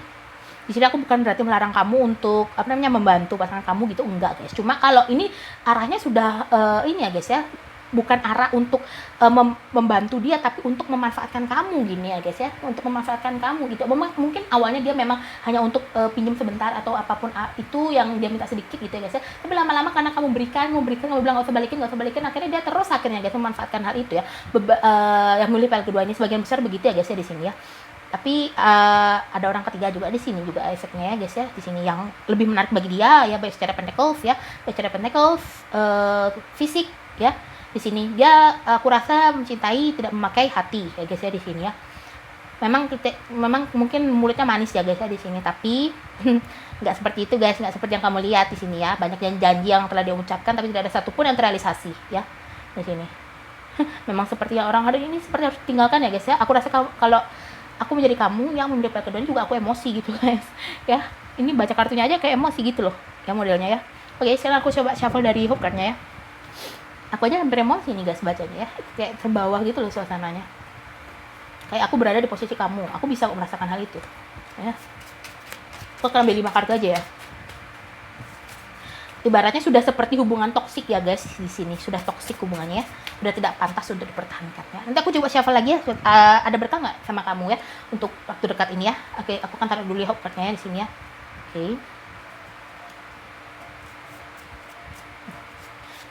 Di sini aku bukan berarti melarang kamu untuk membantu pasangan kamu gitu, enggak guys. Cuma kalau ini arahnya sudah ini ya guys ya, bukan arah untuk membantu dia, tapi untuk memanfaatkan kamu gini ya guys ya, untuk memanfaatkan kamu gitu. Mungkin awalnya dia memang hanya untuk pinjam sebentar atau apapun itu yang dia minta sedikit gitu ya guys ya, tapi lama-lama karena kamu berikan, kamu bilang nggak usah balikin, akhirnya dia terus akhirnya guys memanfaatkan hal itu ya. Yang milih file kedua ini sebagian besar begitu ya guys ya di sini ya. Tapi ada orang ketiga juga di sini juga efeknya ya guys ya di sini yang lebih menarik bagi dia ya, baik secara pentacles fisik ya. Di sini dia aku rasa mencintai, tidak memakai hati ya guys ya di sini ya. Memang mungkin mulutnya manis ya guys ya di sini, tapi nggak seperti itu guys, nggak seperti yang kamu lihat di sini ya. Banyak janji yang telah dia ucapkan tapi tidak ada satupun yang terrealisasi ya di sini. Memang seperti yang orang hari ini seperti harus tinggalkan ya guys ya. Aku rasa kalau aku menjadi kamu yang memilih kedua juga aku emosi gitu guys ya. Ini baca kartunya aja kayak emosi gitu loh ya modelnya ya. Oke, sekarang aku coba shuffle dari hook cardnya ya. Aku aja hampir emosi nih guys bacanya ya, kayak terbawah gitu loh suasananya, kayak aku berada di posisi kamu, aku bisa merasakan hal itu ya. Aku akan ambil 5 kartu aja ya. Ibaratnya sudah seperti hubungan toksik ya guys di sini, sudah toksik hubungannya ya, sudah tidak pantas untuk dipertahankan ya. Nanti aku coba shuffle lagi ya, ada berkah nggak sama kamu ya untuk waktu dekat ini ya. Oke, aku akan taruh dulu hook cardnya ya di sini ya. Oke.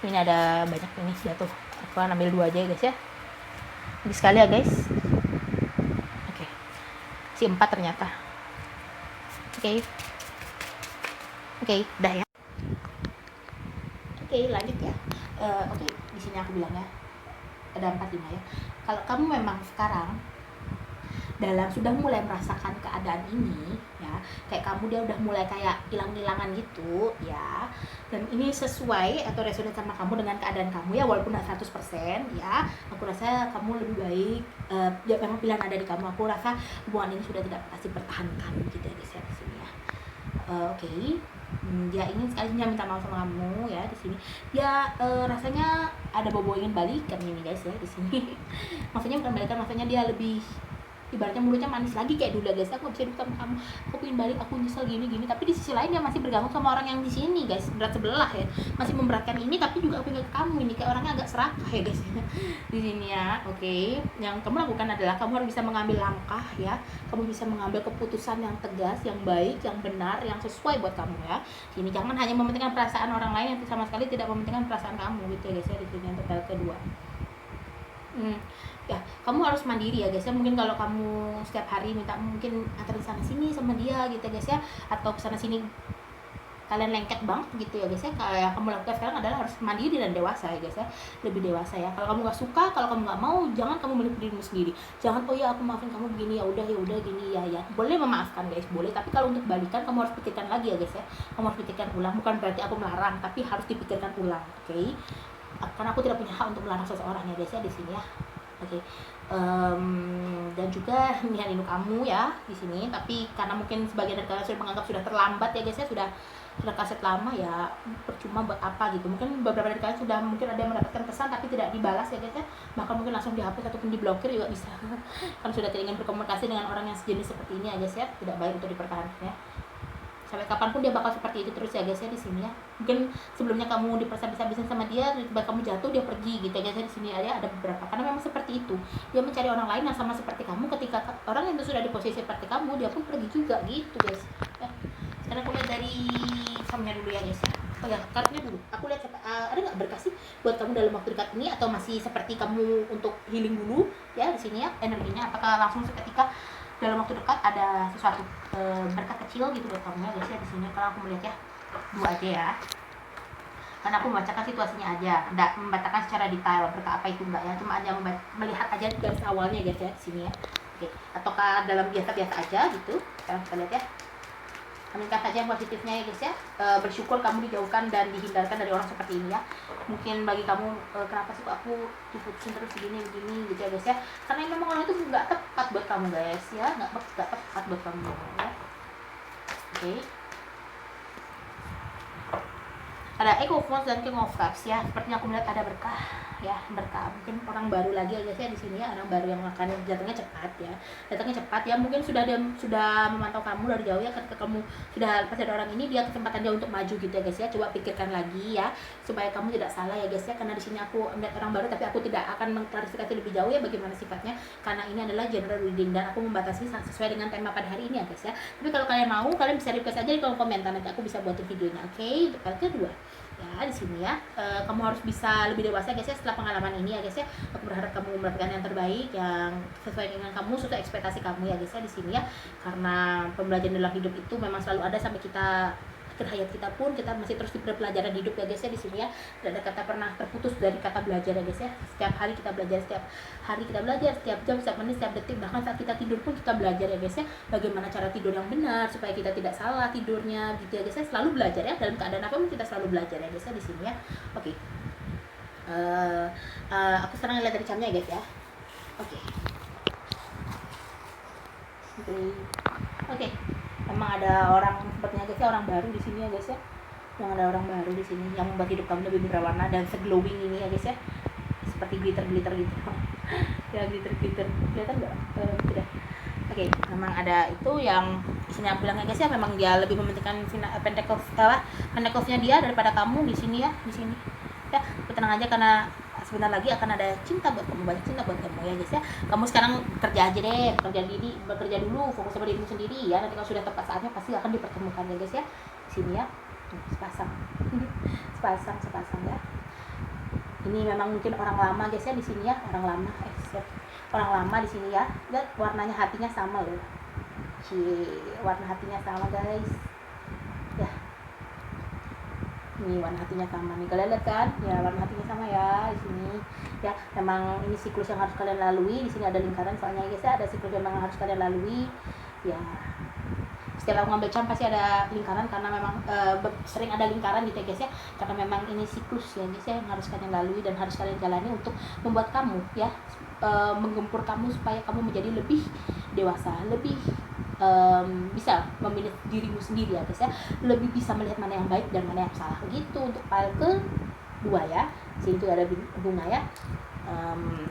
Ini ada banyak ini jatuh, aku akan ambil 2 aja ya guys ya, ini sekali ya guys. Oke. Si 4 ternyata. Oke, udah ya. Oke, lanjut ya. Oke, di sini aku bilang ya ada 4, 5 ya. Kalau kamu memang sekarang sudah mulai merasakan keadaan ini ya, kayak kamu dia udah mulai kayak hilang-hilangan gitu ya, dan ini sesuai atau resonate sama kamu dengan keadaan kamu ya, walaupun nggak 100% ya. Aku rasa kamu lebih baik ya, memang pilihan ada di kamu. Aku rasa hubungan ini sudah tidak pasti pertahankan gitu ya guys ya di sini ya. Oke. Dia ingin sekali minta maaf sama kamu ya di sini. Dia rasanya ada bobo ingin balikan ini guys ya di sini. Maksudnya bukan balikan, maksudnya dia lebih ibaratnya mulutnya manis lagi kayak dulu guys. Aku bisa hidup sama kamu, aku pengen balik, aku nyesel gini. Tapi di sisi lain dia masih bergantung sama orang yang di sini guys, berat sebelah ya, masih memberatkan ini. Tapi juga aku ingat kamu ini kayak orangnya agak serakah ya guys di sini ya. Oke. Yang kamu lakukan adalah kamu harus bisa mengambil langkah ya, kamu bisa mengambil keputusan yang tegas, yang baik, yang benar, yang sesuai buat kamu ya. Ini jangan hanya mementingkan perasaan orang lain yang sama sekali tidak mementingkan perasaan kamu gitu ya guys ya di sini untuk hal kedua. Ya, kamu harus mandiri ya guys ya. Mungkin kalau kamu setiap hari minta mungkin antar sana sini sama dia gitu guys ya, atau kesana sini kalian lengket banget gitu ya guys ya. Kayak kamu lakukan sekarang adalah harus mandiri dan dewasa ya guys ya, lebih dewasa ya. Kalau kamu nggak suka, kalau kamu nggak mau, jangan kamu meliput dirimu sendiri. Jangan oh ya aku maafin kamu begini, ya udah gini ya. Boleh memaafkan guys, boleh, tapi kalau untuk balikan kamu harus pikirkan lagi ya guys ya. Kamu harus pikirkan ulang, bukan berarti aku melarang, tapi harus dipikirkan ulang. Oke. Karena aku tidak punya hak untuk melarang seseorang ya guys ya di sini ya. Oke. Dan juga niat induk kamu ya di sini, tapi karena mungkin sebagian dari kalian sudah menganggap sudah terlambat ya guys ya, sudah kaset lama ya, percuma buat apa gitu. Mungkin beberapa dari kalian sudah mungkin ada yang mendapatkan pesan tapi tidak dibalas ya guys ya, bahkan mungkin langsung dihapus ataupun diblokir juga bisa karena sudah tidak ingin berkomunikasi dengan orang yang sejenis seperti ini ya guys ya, tidak baik untuk dipertahankan ya. sampai kapanpun dia bakal seperti itu terus ya guys ya di sini ya. Mungkin sebelumnya kamu diperhabis-habisin sama dia, tiba kamu jatuh dia pergi gitu ya guys ya. Di sini ada beberapa, karena memang seperti itu, dia mencari orang lain yang sama seperti kamu. Ketika orang itu sudah di posisi seperti kamu, dia pun pergi juga gitu guys ya. Sekarang aku lihat dari kamunya dulu ya guys ya. Oh ya, kartunya dulu. Aku lihat ada nggak berkah sih buat kamu dalam waktu dekat ini, atau masih seperti kamu untuk healing dulu ya di sini ya energinya. Apakah langsung seketika dalam waktu dekat ada sesuatu berkah kecil gitu buat kamu ya guys ya di sini. Kalau aku melihat ya dua aja ya, karena aku membacakan situasinya aja, tidak membacakan secara detail berkah apa itu enggak ya, cuma aja melihat aja garis awalnya guys ya di sini ya. Oke, ataukah dalam biasa-biasa aja gitu. Sekarang kita lihat ya. Aminkan saja yang positifnya ya guys ya. Bersyukur kamu dijauhkan dan dihindarkan dari orang seperti ini ya. Mungkin bagi kamu kenapa sih kok aku diputusin terus begini gitu ya guys ya, karena memang orang itu nggak tepat buat kamu guys ya, nggak tepat buat kamu ya. Oke. Ada Echo of Wands dan King of Cups ya. Sepertinya aku melihat ada berkah ya, berkah mungkin orang baru lagi ya guys ya di sini ya. Orang baru yang akan datangnya cepat ya, mungkin sudah memantau kamu dari jauh ya. Ketika kamu sudah lepas dari orang ini, dia kesempatan dia untuk maju gitu ya guys ya. Coba pikirkan lagi ya supaya kamu tidak salah ya guys ya, karena di sini aku melihat orang baru, tapi aku tidak akan mengklarifikasi lebih jauh ya bagaimana sifatnya, karena ini adalah general reading dan aku membatasi sesuai dengan tema pada hari ini ya guys ya. Tapi kalau kalian mau, kalian bisa request aja di kolom komentar, nanti aku bisa buatin videonya. Oke, untuk part kedua ya di sini ya. Kamu harus bisa lebih dewasa guys ya setelah pengalaman ini ya guys ya. Aku berharap kamu mendapatkan yang terbaik, yang sesuai dengan kamu, sesuai ekspektasi kamu ya guys ya di sini ya. Karena pembelajaran dalam hidup itu memang selalu ada sampai kita akhir hayat kita pun, kita masih terus diberi pelajaran hidup ya guys ya di sini ya. Tidak ada kata pernah terputus dari kata belajar ya guys ya. Setiap hari kita belajar, setiap jam, setiap menit, setiap detik, bahkan saat kita tidur pun kita belajar ya guys ya. Bagaimana cara tidur yang benar supaya kita tidak salah tidurnya gitu ya guys ya. Selalu belajar ya, dalam keadaan apapun kita selalu belajar ya guys ya di sini ya. Oke. Aku sekarang lihat dari camnya ya guys ya. Oke. Oke. Memang ada orang sepertinya guys ya, orang baru di sini ya guys ya. Yang ada orang baru di sini yang membuat hidup kamu lebih berwarna dan seglowing ini ya guys ya. Seperti glitter gitu. Ya glitter. Kelihatan enggak? Tidak. Oke, memang ada itu yang di sini aku bilang ya guys ya, memang dia lebih mementingkan pentacles-nya dia daripada kamu di sini ya, di sini. Ya, tenang aja karena sebentar lagi akan ada cinta buat kamu, banyak cinta buat kamu ya guys ya. Kamu sekarang kerja aja deh, bekerja dulu, fokus sama dirimu sendiri ya. Nanti kalau sudah tepat saatnya pasti akan dipertemukan ya guys ya. Di sini ya, sepasang ya. Ini memang mungkin orang lama guys ya di sini ya, orang lama di sini ya. Lihat warnanya hatinya sama loh. Warna hatinya sama guys. Ya. Ini warna hatinya sama nih, kalian lihat kan ya, warna hatinya sama ya di sini ya. Memang ini siklus yang harus kalian lalui. Di sini ada lingkaran soalnya guys ya, ada siklus yang memang harus kalian lalui ya. Setiap aku ngambil charm pasti ada lingkaran, karena memang sering ada lingkaran gitu ya guys ya, karena memang ini siklus ya guys ya yang harus kalian lalui dan harus kalian jalani untuk membuat kamu ya, menggempur kamu supaya kamu menjadi lebih dewasa, lebih bisa memilih dirimu sendiri ya guys ya, lebih bisa melihat mana yang baik dan mana yang salah begitu. Untuk file kedua ya, sini tuh ada bunga ya.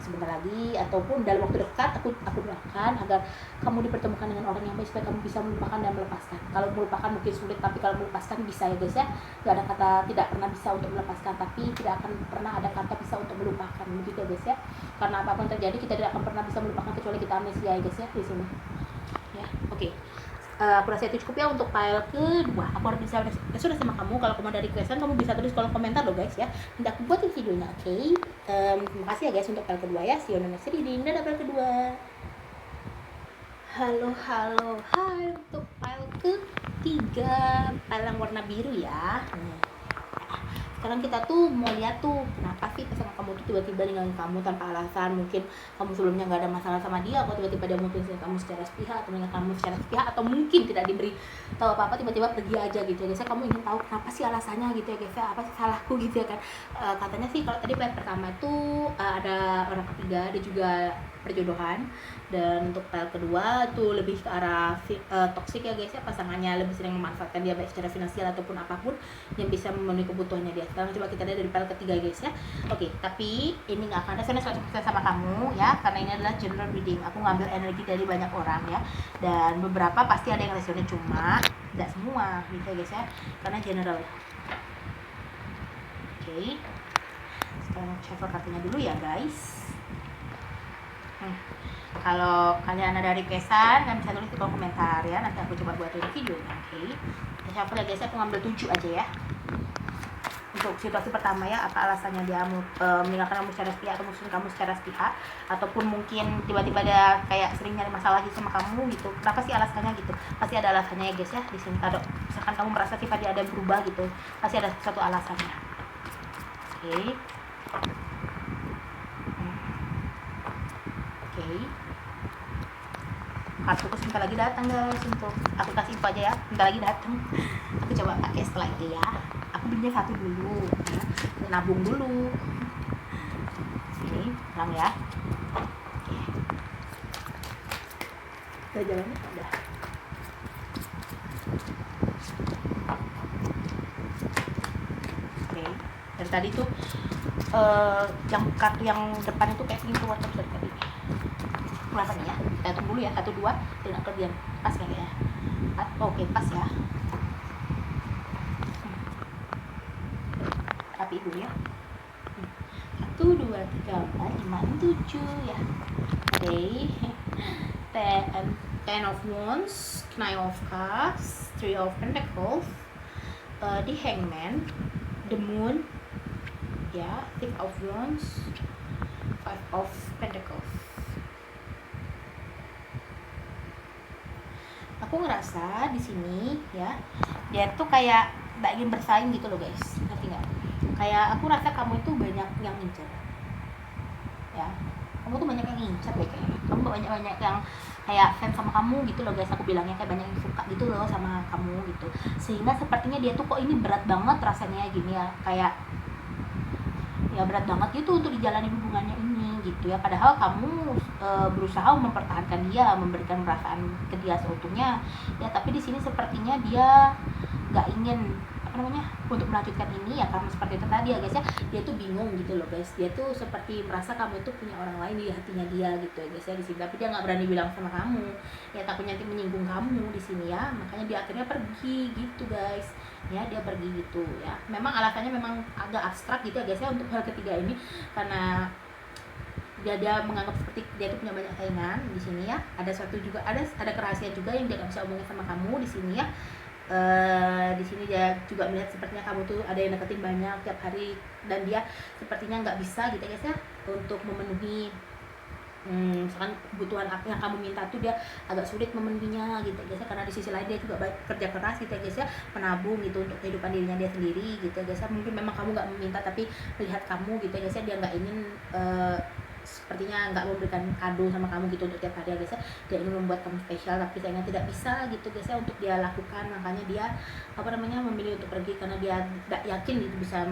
Sebentar lagi ataupun dalam waktu dekat aku doakan agar kamu dipertemukan dengan orang yang baik supaya kamu bisa melupakan dan melepaskan. Kalau melupakan mungkin sulit, tapi kalau melepaskan bisa ya guys ya. Gak ada kata tidak pernah bisa untuk melepaskan, tapi tidak akan pernah ada kata bisa untuk melupakan begitu ya guys ya. Karena apapun terjadi kita tidak akan pernah bisa melupakan kecuali kita amnesia ya guys ya di sini. Ya, oke. Aku rasa itu cukup ya untuk file kedua. Aku harus bisa sudah sama kamu. Kalau kamu ada requestan, kamu bisa tulis kolom komentar loh guys ya, nanti aku buatin videonya. Oke. Terima kasih ya guys untuk file kedua ya. See you on the next reading. Dadah file kedua. Halo. Hai untuk file ketiga, file yang warna biru ya. Sekarang kita tuh mau lihat tuh kenapa sih pasangan kamu tuh tiba-tiba ninggalin kamu tanpa alasan. Mungkin kamu sebelumnya nggak ada masalah sama dia, atau tiba-tiba dia memutuskan kamu secara sepihak, atau meninggalkan kamu secara sepihak, atau mungkin tidak diberi tahu apa-apa, tiba-tiba pergi aja gitu ya guys. Kamu ingin tahu kenapa sih alasannya gitu ya guys, apa sih salahku gitu ya kan. Katanya sih kalau tadi part pertama tuh ada orang ketiga, ada juga perjodohan. Dan untuk file kedua tuh lebih ke arah toksik ya guys ya, pasangannya lebih sering memanfaatkan dia baik secara finansial ataupun apapun yang bisa memenuhi kebutuhannya dia. Sekarang coba kita lihat dari file ketiga guys ya. Oke, tapi ini nggak akan resonate 100% sama kamu ya, karena ini adalah general reading. Aku ngambil energi dari banyak orang ya, dan beberapa pasti ada yang resonate, cuma tidak semua gitu ya guys ya, karena general ya. Oke, sekarang shuffle kartunya dulu ya guys. Kalau kalian ada requestan, kalian bisa tulis di kolom komentar ya, nanti aku coba buatin videonya. Oke, kita shuffle ya guys, aku ngambil 7 aja ya. Untuk situasi pertama ya, apa alasannya dia meninggalkan kamu secara sepihak atau musuhin kamu secara sepihak, ataupun mungkin tiba-tiba ada kayak sering nyari masalah lagi sama kamu gitu. Kenapa sih alasannya gitu? Pasti ada alasannya ya guys ya. Di sini kalau misalkan kamu merasa sifat dia ada berubah gitu, pasti ada suatu alasannya. Oke. Oke. Kartuku sebentar lagi datang guys, untuk aku kasih info aja ya, sebentar lagi datang. Aku coba pakai setelah itu ya. Aku belinya satu dulu ya. Nabung dulu. Oke, pulang ya. Oke. Udah jalannya udah. Oke, dari tadi tuh yang kartu yang depan itu kayak pintu water dari tadi. Berapa nih ya? Kita hitung dulu ya, 1, 2, dan kelebihan pas kayaknya ya. Oke, pas ya. Rapi dulu ya. 1, 2, 3, 4, 5, 7 ya. Oke. Ten of Wands, Nine of Cups, Three of Pentacles, the Hangman, the Moon, ya, Six of Wands, Five of Pentacles. Aku ngerasa di sini ya, dia tuh kayak nggak ingin bersaing gitu loh guys, ngerti nggak? Kayak aku rasa kamu itu banyak yang ngincer, ya. Kamu tuh banyak yang ngincer deh kayaknya. Kamu banyak yang kayak fans sama kamu gitu loh guys. Aku bilangnya kayak banyak yang suka gitu loh sama kamu gitu. Sehingga sepertinya dia tuh kok ini berat banget rasanya gini ya, kayak ya berat banget gitu untuk dijalani hubungannya ini gitu ya. Padahal kamu berusaha mempertahankan dia, memberikan perasaan ke dia seutuhnya ya, tapi di sini sepertinya dia nggak ingin untuk melanjutkan ini ya, karena seperti itu tadi ya guys ya. Dia tuh bingung gitu loh guys, dia tuh seperti merasa kamu itu punya orang lain di hatinya dia gitu ya guys ya di sini, tapi dia nggak berani bilang sama kamu ya, takutnya nanti menyinggung kamu di sini ya, makanya dia akhirnya pergi gitu guys ya. Dia pergi gitu ya, memang alasannya memang agak abstrak gitu ya guys ya untuk hal ketiga ini, karena dia menganggap seperti dia tuh punya banyak saingan di sini ya. Ada suatu juga ada kerahasiaan juga yang dia nggak bisa omongin sama kamu di sini ya. Di sini dia juga melihat sepertinya kamu tuh ada yang deketin banyak tiap hari, dan dia sepertinya nggak bisa gitu guys ya untuk memenuhi misalkan kebutuhan apa yang kamu minta tuh dia agak sulit memenuhinya gitu guys ya, karena di sisi lain dia juga kerja keras gitu guys ya, menabung gitu untuk kehidupan dirinya dia sendiri gitu guys ya. Mungkin memang kamu nggak meminta, tapi melihat kamu gitu guys ya, dia nggak ingin sepertinya nggak memberikan kado sama kamu gitu untuk tiap hari ya guys ya. Dia ingin membuat kamu spesial, tapi sayangnya tidak bisa gitu guys ya untuk dia lakukan. Makanya dia memilih untuk pergi, karena dia tidak yakin itu bisa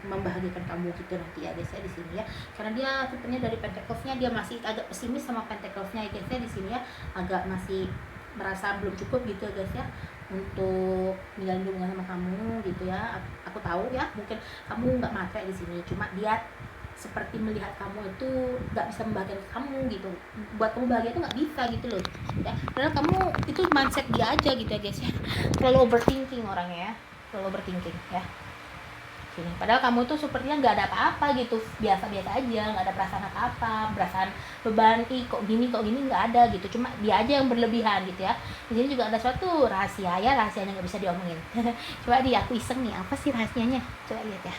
membahagiakan kamu gitu nanti ya guys ya di sini ya. Karena dia sebenarnya dari Pentacles-nya dia masih agak pesimis sama Pentacles-nya ya guys ya di sini ya, agak masih merasa belum cukup gitu ya guys ya untuk menjalin hubungan sama kamu gitu ya. Aku tahu ya mungkin kamu nggak matre di sini, cuma dia seperti melihat kamu itu nggak bisa membahagiakan kamu gitu, buat kamu bahagia itu nggak bisa gitu loh ya, karena kamu itu mindset dia aja gitu ya guys ya, terlalu overthinking orangnya ya, terlalu overthinking ya sini. Padahal kamu tuh sepertinya nggak ada apa-apa gitu, biasa-biasa aja, nggak ada perasaan apa-apa, perasaan beban kok gini nggak ada gitu, cuma dia aja yang berlebihan gitu ya. Di sini juga ada suatu rahasia ya, rahasianya nggak bisa diomongin. Coba aku iseng nih, apa sih rahasianya, coba lihat ya.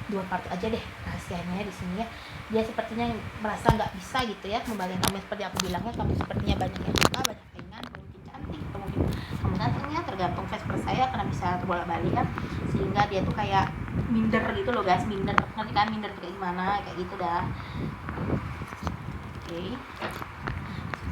2 kartu aja deh rahasianya di sini ya. Dia sepertinya merasa nggak bisa gitu ya membagikan kamu, seperti aku bilangnya kamu sepertinya banyak yang suka, banyak saingan, mungkin cantik atau mungkin kamu gantengnya, tergantung face saya, karena bisa terbolak-balik kan, sehingga dia tuh kayak minder gitu loh guys, minder, nanti kan minder tuh kayak gimana, kayak gitu dah. Oke.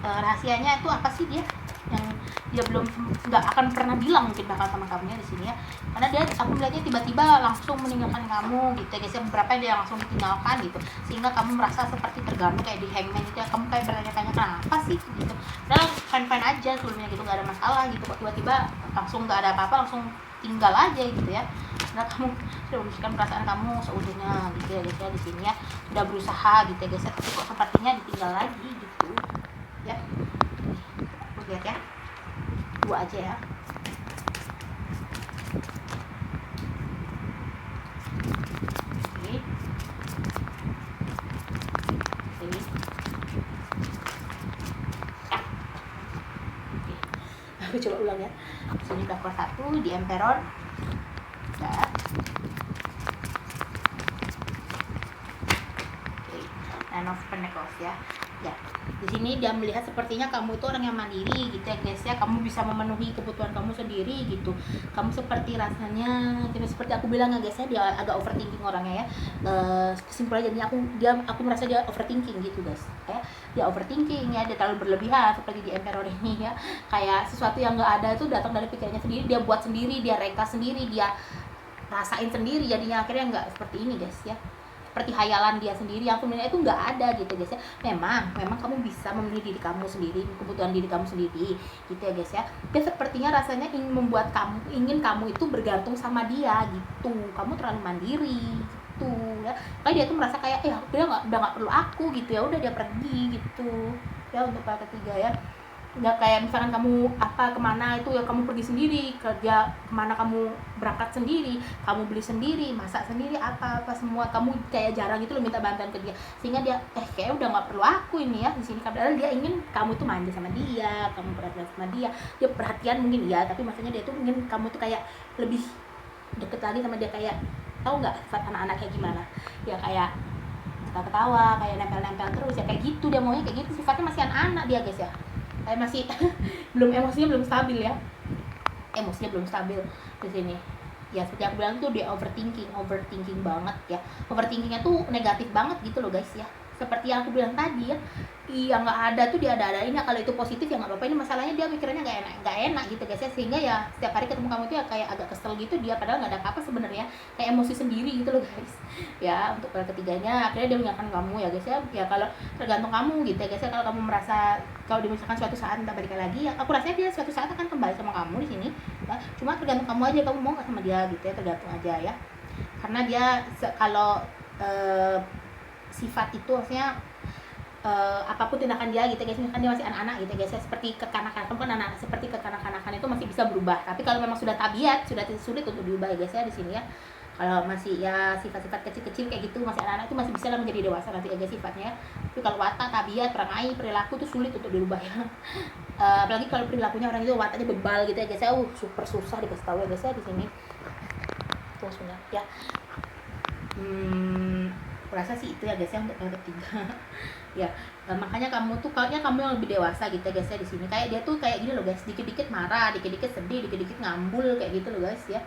Rahasianya itu apa sih dia yang dia belum nggak akan pernah bilang mungkin bakal sama kamu ya di sini ya, karena dia aku melihatnya tiba-tiba langsung meninggalkan kamu gitu ya guys ya. Beberapa yang dia langsung ditinggalkan gitu, sehingga kamu merasa seperti terganggu kayak di hangman gitu ya. Kamu kayak bertanya-tanya kenapa sih gitu, dan fine-fine aja sebelumnya gitu, nggak ada masalah gitu, kok tiba-tiba langsung nggak ada apa-apa langsung tinggal aja gitu ya. Karena kamu sudah memberikan perasaan kamu seutuhnya gitu ya guys ya di sini ya, sudah berusaha gitu ya guys ya, tapi kok sepertinya ditinggal lagi gitu ya. Lihat ya, dua aja ya. Oke. Oke. Oke. Aku coba ulang ya. Sini udah kelas 1 di Emperor. Ya. Oke. Nine of Pentacles ya. Ya, di sini dia melihat sepertinya kamu itu orang yang mandiri gitu ya guys ya. Kamu bisa memenuhi kebutuhan kamu sendiri gitu. Kamu seperti rasanya gitu, seperti aku bilang ya guys ya, dia agak overthinking orangnya ya. Kesimpulannya jadinya aku merasa dia overthinking gitu guys ya. Dia overthinking ya, dia terlalu berlebihan seperti di Emperor ini ya. Kayak sesuatu yang nggak ada itu datang dari pikirannya sendiri, dia buat sendiri, dia reka sendiri, dia rasain sendiri, jadinya akhirnya nggak seperti ini guys ya. Seperti hayalan dia sendiri yang sebenarnya itu nggak ada gitu guys ya. Memang kamu bisa memenuhi diri kamu sendiri, kebutuhan diri kamu sendiri gitu ya guys ya. Dia sepertinya rasanya ingin kamu itu bergantung sama dia gitu. Kamu terlalu mandiri gitu ya. Kayak dia tuh merasa kayak udah nggak perlu aku gitu ya, udah dia pergi gitu ya. Untuk para ketiga ya, nggak kayak misalkan kamu kemana itu ya kamu pergi sendiri, kerja kemana kamu berangkat sendiri, kamu beli sendiri, masak sendiri, apa semua kamu kayak jarang gitu lo minta bantuan ke dia, sehingga dia kayak udah nggak perlu aku ini ya di sini. Padahal dia ingin kamu tuh manja sama dia, kamu perhatian sama dia perhatian mungkin ya, tapi maksudnya dia tuh ingin kamu tuh kayak lebih deket lagi sama dia. Kayak tahu nggak sifat anak-anak kayak gimana ya, kayak ketawa kayak nempel-nempel terus ya, kayak gitu dia maunya, kayak gitu. Sifatnya masih anak-anak dia guys ya, masih emosinya belum stabil ya, emosinya belum stabil di sini ya. Seperti aku bilang tuh dia overthinking banget ya. Overthinkingnya tuh negatif banget gitu loh guys ya. Seperti yang aku bilang tadi ya, yang nggak ada tuh dia ada-adain ya. Kalau itu positif ya nggak apa-apa, ini masalahnya dia mikirnya nggak enak gitu guys ya, sehingga ya setiap hari ketemu kamu tuh ya kayak agak kesel gitu dia, padahal nggak ada apa-apa sebenarnya, kayak emosi sendiri gitu loh guys ya. Untuk para ketiganya akhirnya dia meninggalkan kamu ya guys ya. Ya kalau tergantung kamu gitu ya guys ya. Kalau kamu merasa kalau misalkan suatu saat minta balikan lagi ya, aku rasanya dia suatu saat akan kembali sama kamu di sini ya. Cuma tergantung kamu aja, kamu mau nggak sama dia gitu ya, tergantung aja ya. Karena dia kalau sifat itu maksudnya apapun tindakan dia gitu guys, misalkan dia masih anak-anak gitu guys ya, seperti kekanak-kanakan, kamu kan anak, seperti kekanak-kanakan itu masih bisa berubah, tapi kalau memang sudah tabiat sudah sulit untuk diubah ya guys ya di sini ya. Kalau masih ya sifat-sifat kecil-kecil kayak gitu, masih anak-anak itu masih bisa lah menjadi dewasa nanti aja sifatnya. Tapi kalau watak, tabiat, perangai, perilaku itu sulit untuk dirubah ya. Apalagi kalau perilakunya orang itu wataknya bebal gitu ya guys ya, super susah dikasih tahu ya guys ya di sini. Terus ya. Rasa sih itu ya guys ya untuk yang ketiga ya. Makanya kamu tuh kayaknya kamu yang lebih dewasa gitu ya guys ya di sini. Kayak dia tuh kayak gini loh guys, dikit-dikit marah, dikit-dikit sedih, dikit-dikit ngambul kayak gitu loh guys ya,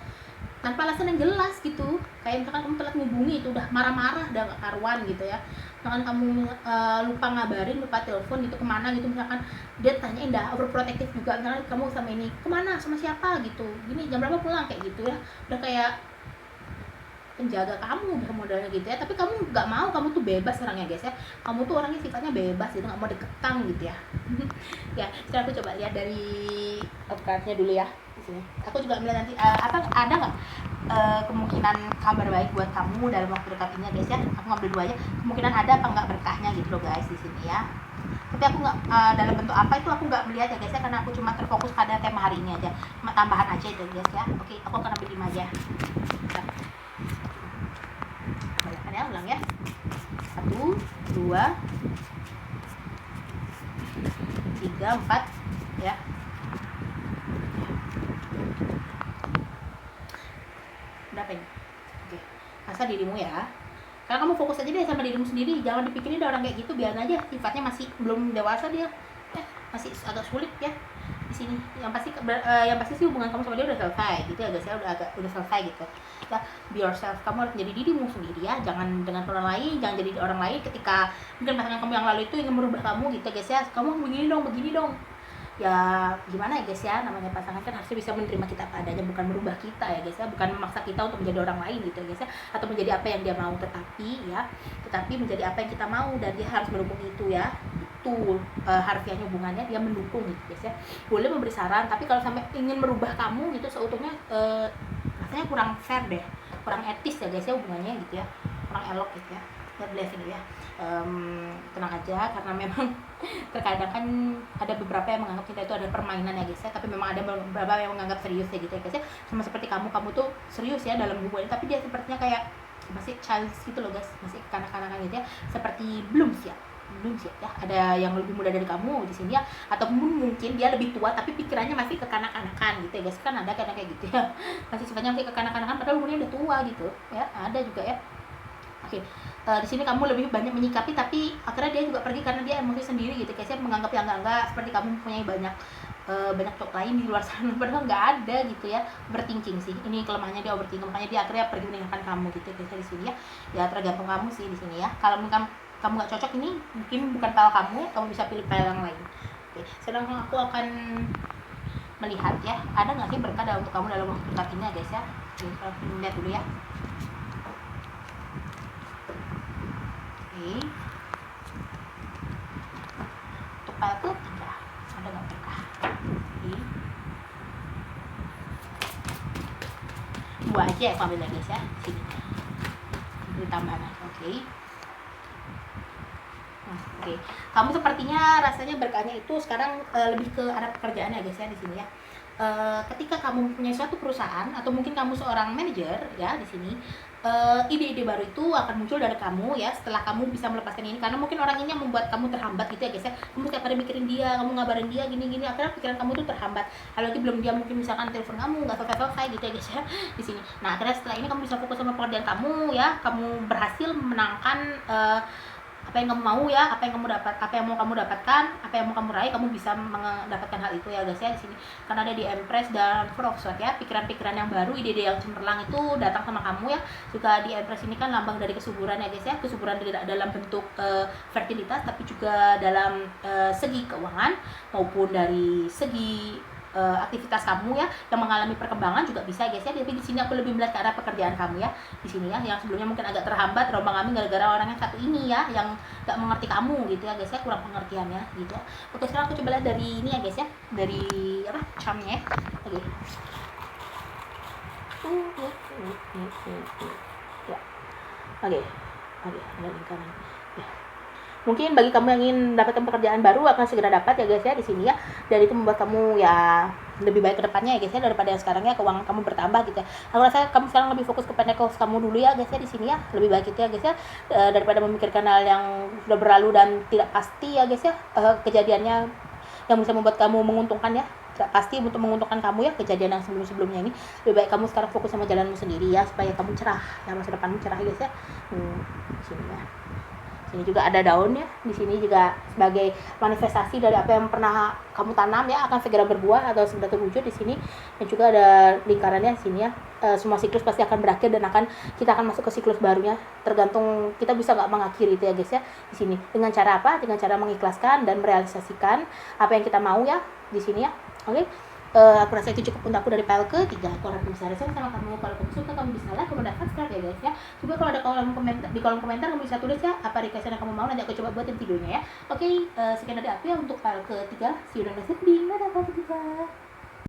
tanpa alasan yang jelas gitu. Kayak misalkan kamu telat ngubungi itu udah marah-marah, udah gak karuan gitu ya. Misalkan kamu lupa ngabarin, lupa telepon gitu kemana gitu, misalkan dia tanyain dah overprotective juga, misalkan kamu sama ini kemana, sama siapa gitu, gini jam berapa pulang kayak gitu ya, udah kayak penjaga kamu udah modalnya gitu ya. Tapi kamu nggak mau, kamu tuh bebas orangnya guys ya. Kamu tuh orangnya sifatnya bebas gitu, nggak mau dikekang gitu ya. Ya sekarang aku coba lihat dari cardnya dulu ya di sini. Aku juga melihat nanti ada nggak kemungkinan kabar baik buat kamu dalam waktu dekat ini guys ya. Aku ngambil dua aja, kemungkinan ada apa nggak berkahnya gitu loh guys di sini ya. Tapi aku nggak dalam bentuk apa itu aku nggak melihat ya guys ya, karena aku cuma terfokus pada tema hari ini aja, cuma tambahan aja itu guys ya. Oke, aku akan ambil 5 aja. Ya, ulang ya. 1, 2, 3, 4 ya. Berapa ini? Oke. Rasa dirimu ya. Karena kamu fokus aja deh sama dirimu sendiri, jangan dipikirin ada orang kayak gitu, biarin aja. Sifatnya masih belum dewasa dia. Masih agak sulit ya di sini. Yang pasti sih hubungan kamu sama dia udah selesai gitu ya guys ya, udah selesai gitu ya. Be yourself, kamu harus jadi dirimu sendiri ya, jangan dengan orang lain, jangan jadi orang lain. Ketika mungkin pasangan kamu yang lalu itu ingin merubah kamu gitu guys ya, kamu begini dong ya gimana ya guys ya, namanya pasangan kan harusnya bisa menerima kita apa adanya, bukan merubah kita ya guys ya, bukan memaksa kita untuk menjadi orang lain gitu ya guys ya, atau menjadi apa yang dia mau, tetapi menjadi apa yang kita mau, dan dia harus mendukung itu ya. Itu harfiahnya hubungannya, dia mendukung gitu guys ya. Boleh memberi saran, tapi kalau sampai ingin merubah kamu gitu seutuhnya, rasanya kurang fair deh, kurang etis ya guys ya hubungannya gitu ya, kurang elok gitu ya. God bless ini ya. Tenang aja, karena memang terkadang kan ada beberapa yang menganggap cinta itu ada permainan ya guys ya, tapi memang ada beberapa yang menganggap serius ya gitu ya guys ya. Sama seperti kamu tuh serius ya dalam hubungan, tapi dia sepertinya kayak masih child gitu loh guys, masih kanak-kanakan gitu ya, seperti belum siap ya. Ada yang lebih muda dari kamu di sini ya, ataupun mungkin dia lebih tua tapi pikirannya masih kekanak-kanakan gitu ya guys, kan ada kayak gitu ya, masih sifatnya masih kekanak-kanakan padahal umurnya udah tua gitu ya, ada juga ya. Oke, di sini kamu lebih banyak menyikapi, tapi akhirnya dia juga pergi karena dia emosi sendiri gitu guys ya, menganggap yang enggak, seperti kamu mempunyai banyak cowok lain di luar sana, padahal nggak ada gitu ya. Overthinking sih, ini kelemahannya, dia overthinking, makanya dia akhirnya pergi meninggalkan kamu gitu guys ya di sini ya. Ya tergantung kamu sih di sini ya, kalau kamu nggak cocok, ini mungkin bukan file kamu ya, kamu bisa pilih file yang lain. Oke, sekarang aku akan melihat ya, ada nggak sih berkah untuk kamu dalam waktu dekat ini ya guys ya. Oke, kita lihat dulu ya. Oke, untuk file ketiga ada nggak berkah? Oke, dua aja aku ambil guys ya, sini beri tambahan aja. Oke. Oke, kamu sepertinya rasanya berkahnya itu sekarang lebih ke arah pekerjaan ya guys ya di sini ya. Ketika kamu punya suatu perusahaan atau mungkin kamu seorang manajer ya di sini, ide-ide baru itu akan muncul dari kamu ya setelah kamu bisa melepaskan ini, karena mungkin orang ini yang membuat kamu terhambat gitu ya guys ya. Kamu tiap hari mikirin dia, kamu ngabarin dia gini-gini, akhirnya pikiran kamu tuh terhambat. Apalagi belum dia mungkin misalkan telepon kamu nggak selesai gitu ya guys ya di sini. Nah akhirnya setelah ini kamu bisa fokus sama pekerjaan kamu ya, kamu berhasil menangkan apa yang kamu mau ya, apa yang mau kamu dapatkan, apa yang mau kamu raih, kamu bisa mendapatkan hal itu ya guys ya di sini. Karena ada di Empress dan Four of Swords ya, pikiran-pikiran yang baru, ide-ide yang cemerlang itu datang sama kamu ya. Juga di Empress ini kan lambang dari kesuburan ya guys ya, kesuburan dalam bentuk fertilitas, tapi juga dalam segi keuangan maupun dari segi aktivitas kamu ya yang mengalami perkembangan juga bisa guys ya. Tapi di sini aku lebih melihat ke arah pekerjaan kamu ya di sini ya, yang sebelumnya mungkin agak terhambat rombang-ambing gara-gara orang yang satu ini ya, yang gak mengerti kamu gitu ya guys ya, kurang pengertiannya gitu ya. Oke, sekarang aku coba lihat dari ini ya guys ya, dari apa charmnya ya. Oke. Ya. Oke, ada lingkaran. Ya. Mungkin bagi kamu yang ingin mendapatkan pekerjaan baru akan segera dapat ya guys ya di sini ya, dan itu membuat kamu ya lebih baik ke depannya ya guys ya daripada yang sekarang ya, keuangan kamu bertambah gitu ya. Aku rasa kamu sekarang lebih fokus ke pentacles kamu dulu ya guys ya di sini ya, lebih baik itu ya guys ya, daripada memikirkan hal yang sudah berlalu dan tidak pasti ya guys ya, kejadiannya yang bisa membuat kamu menguntungkan ya, tidak pasti untuk menguntungkan kamu ya, kejadian yang sebelumnya ini. Lebih baik kamu sekarang fokus sama jalanmu sendiri ya, supaya kamu cerah ya, masa depanmu cerah ya guys ya. Sini ya. Sini juga ada daun ya, di sini juga sebagai manifestasi dari apa yang pernah kamu tanam ya, akan segera berbuah atau segera terwujud di sini. Dan juga ada lingkarannya di sini ya, semua siklus pasti akan berakhir dan kita akan masuk ke siklus barunya, tergantung kita bisa nggak mengakhiri itu ya guys ya di sini. Dengan cara apa? Dengan cara mengikhlaskan dan merealisasikan apa yang kita mau ya di sini ya. Oke. Aku rasa itu cukup untuk aku dari file ketiga. Aku harap bisa respon sama kamu. Kalau kamu suka, kamu bisa like, kemudian subscribe ya guys ya. Juga kalau ada di kolom komentar kamu bisa tulis ya apa request yang kamu mau, nanti aku coba buatin videonya ya. Oke, sekian dari aku ya untuk file ketiga. See you in the next video. Dadah file ketiga.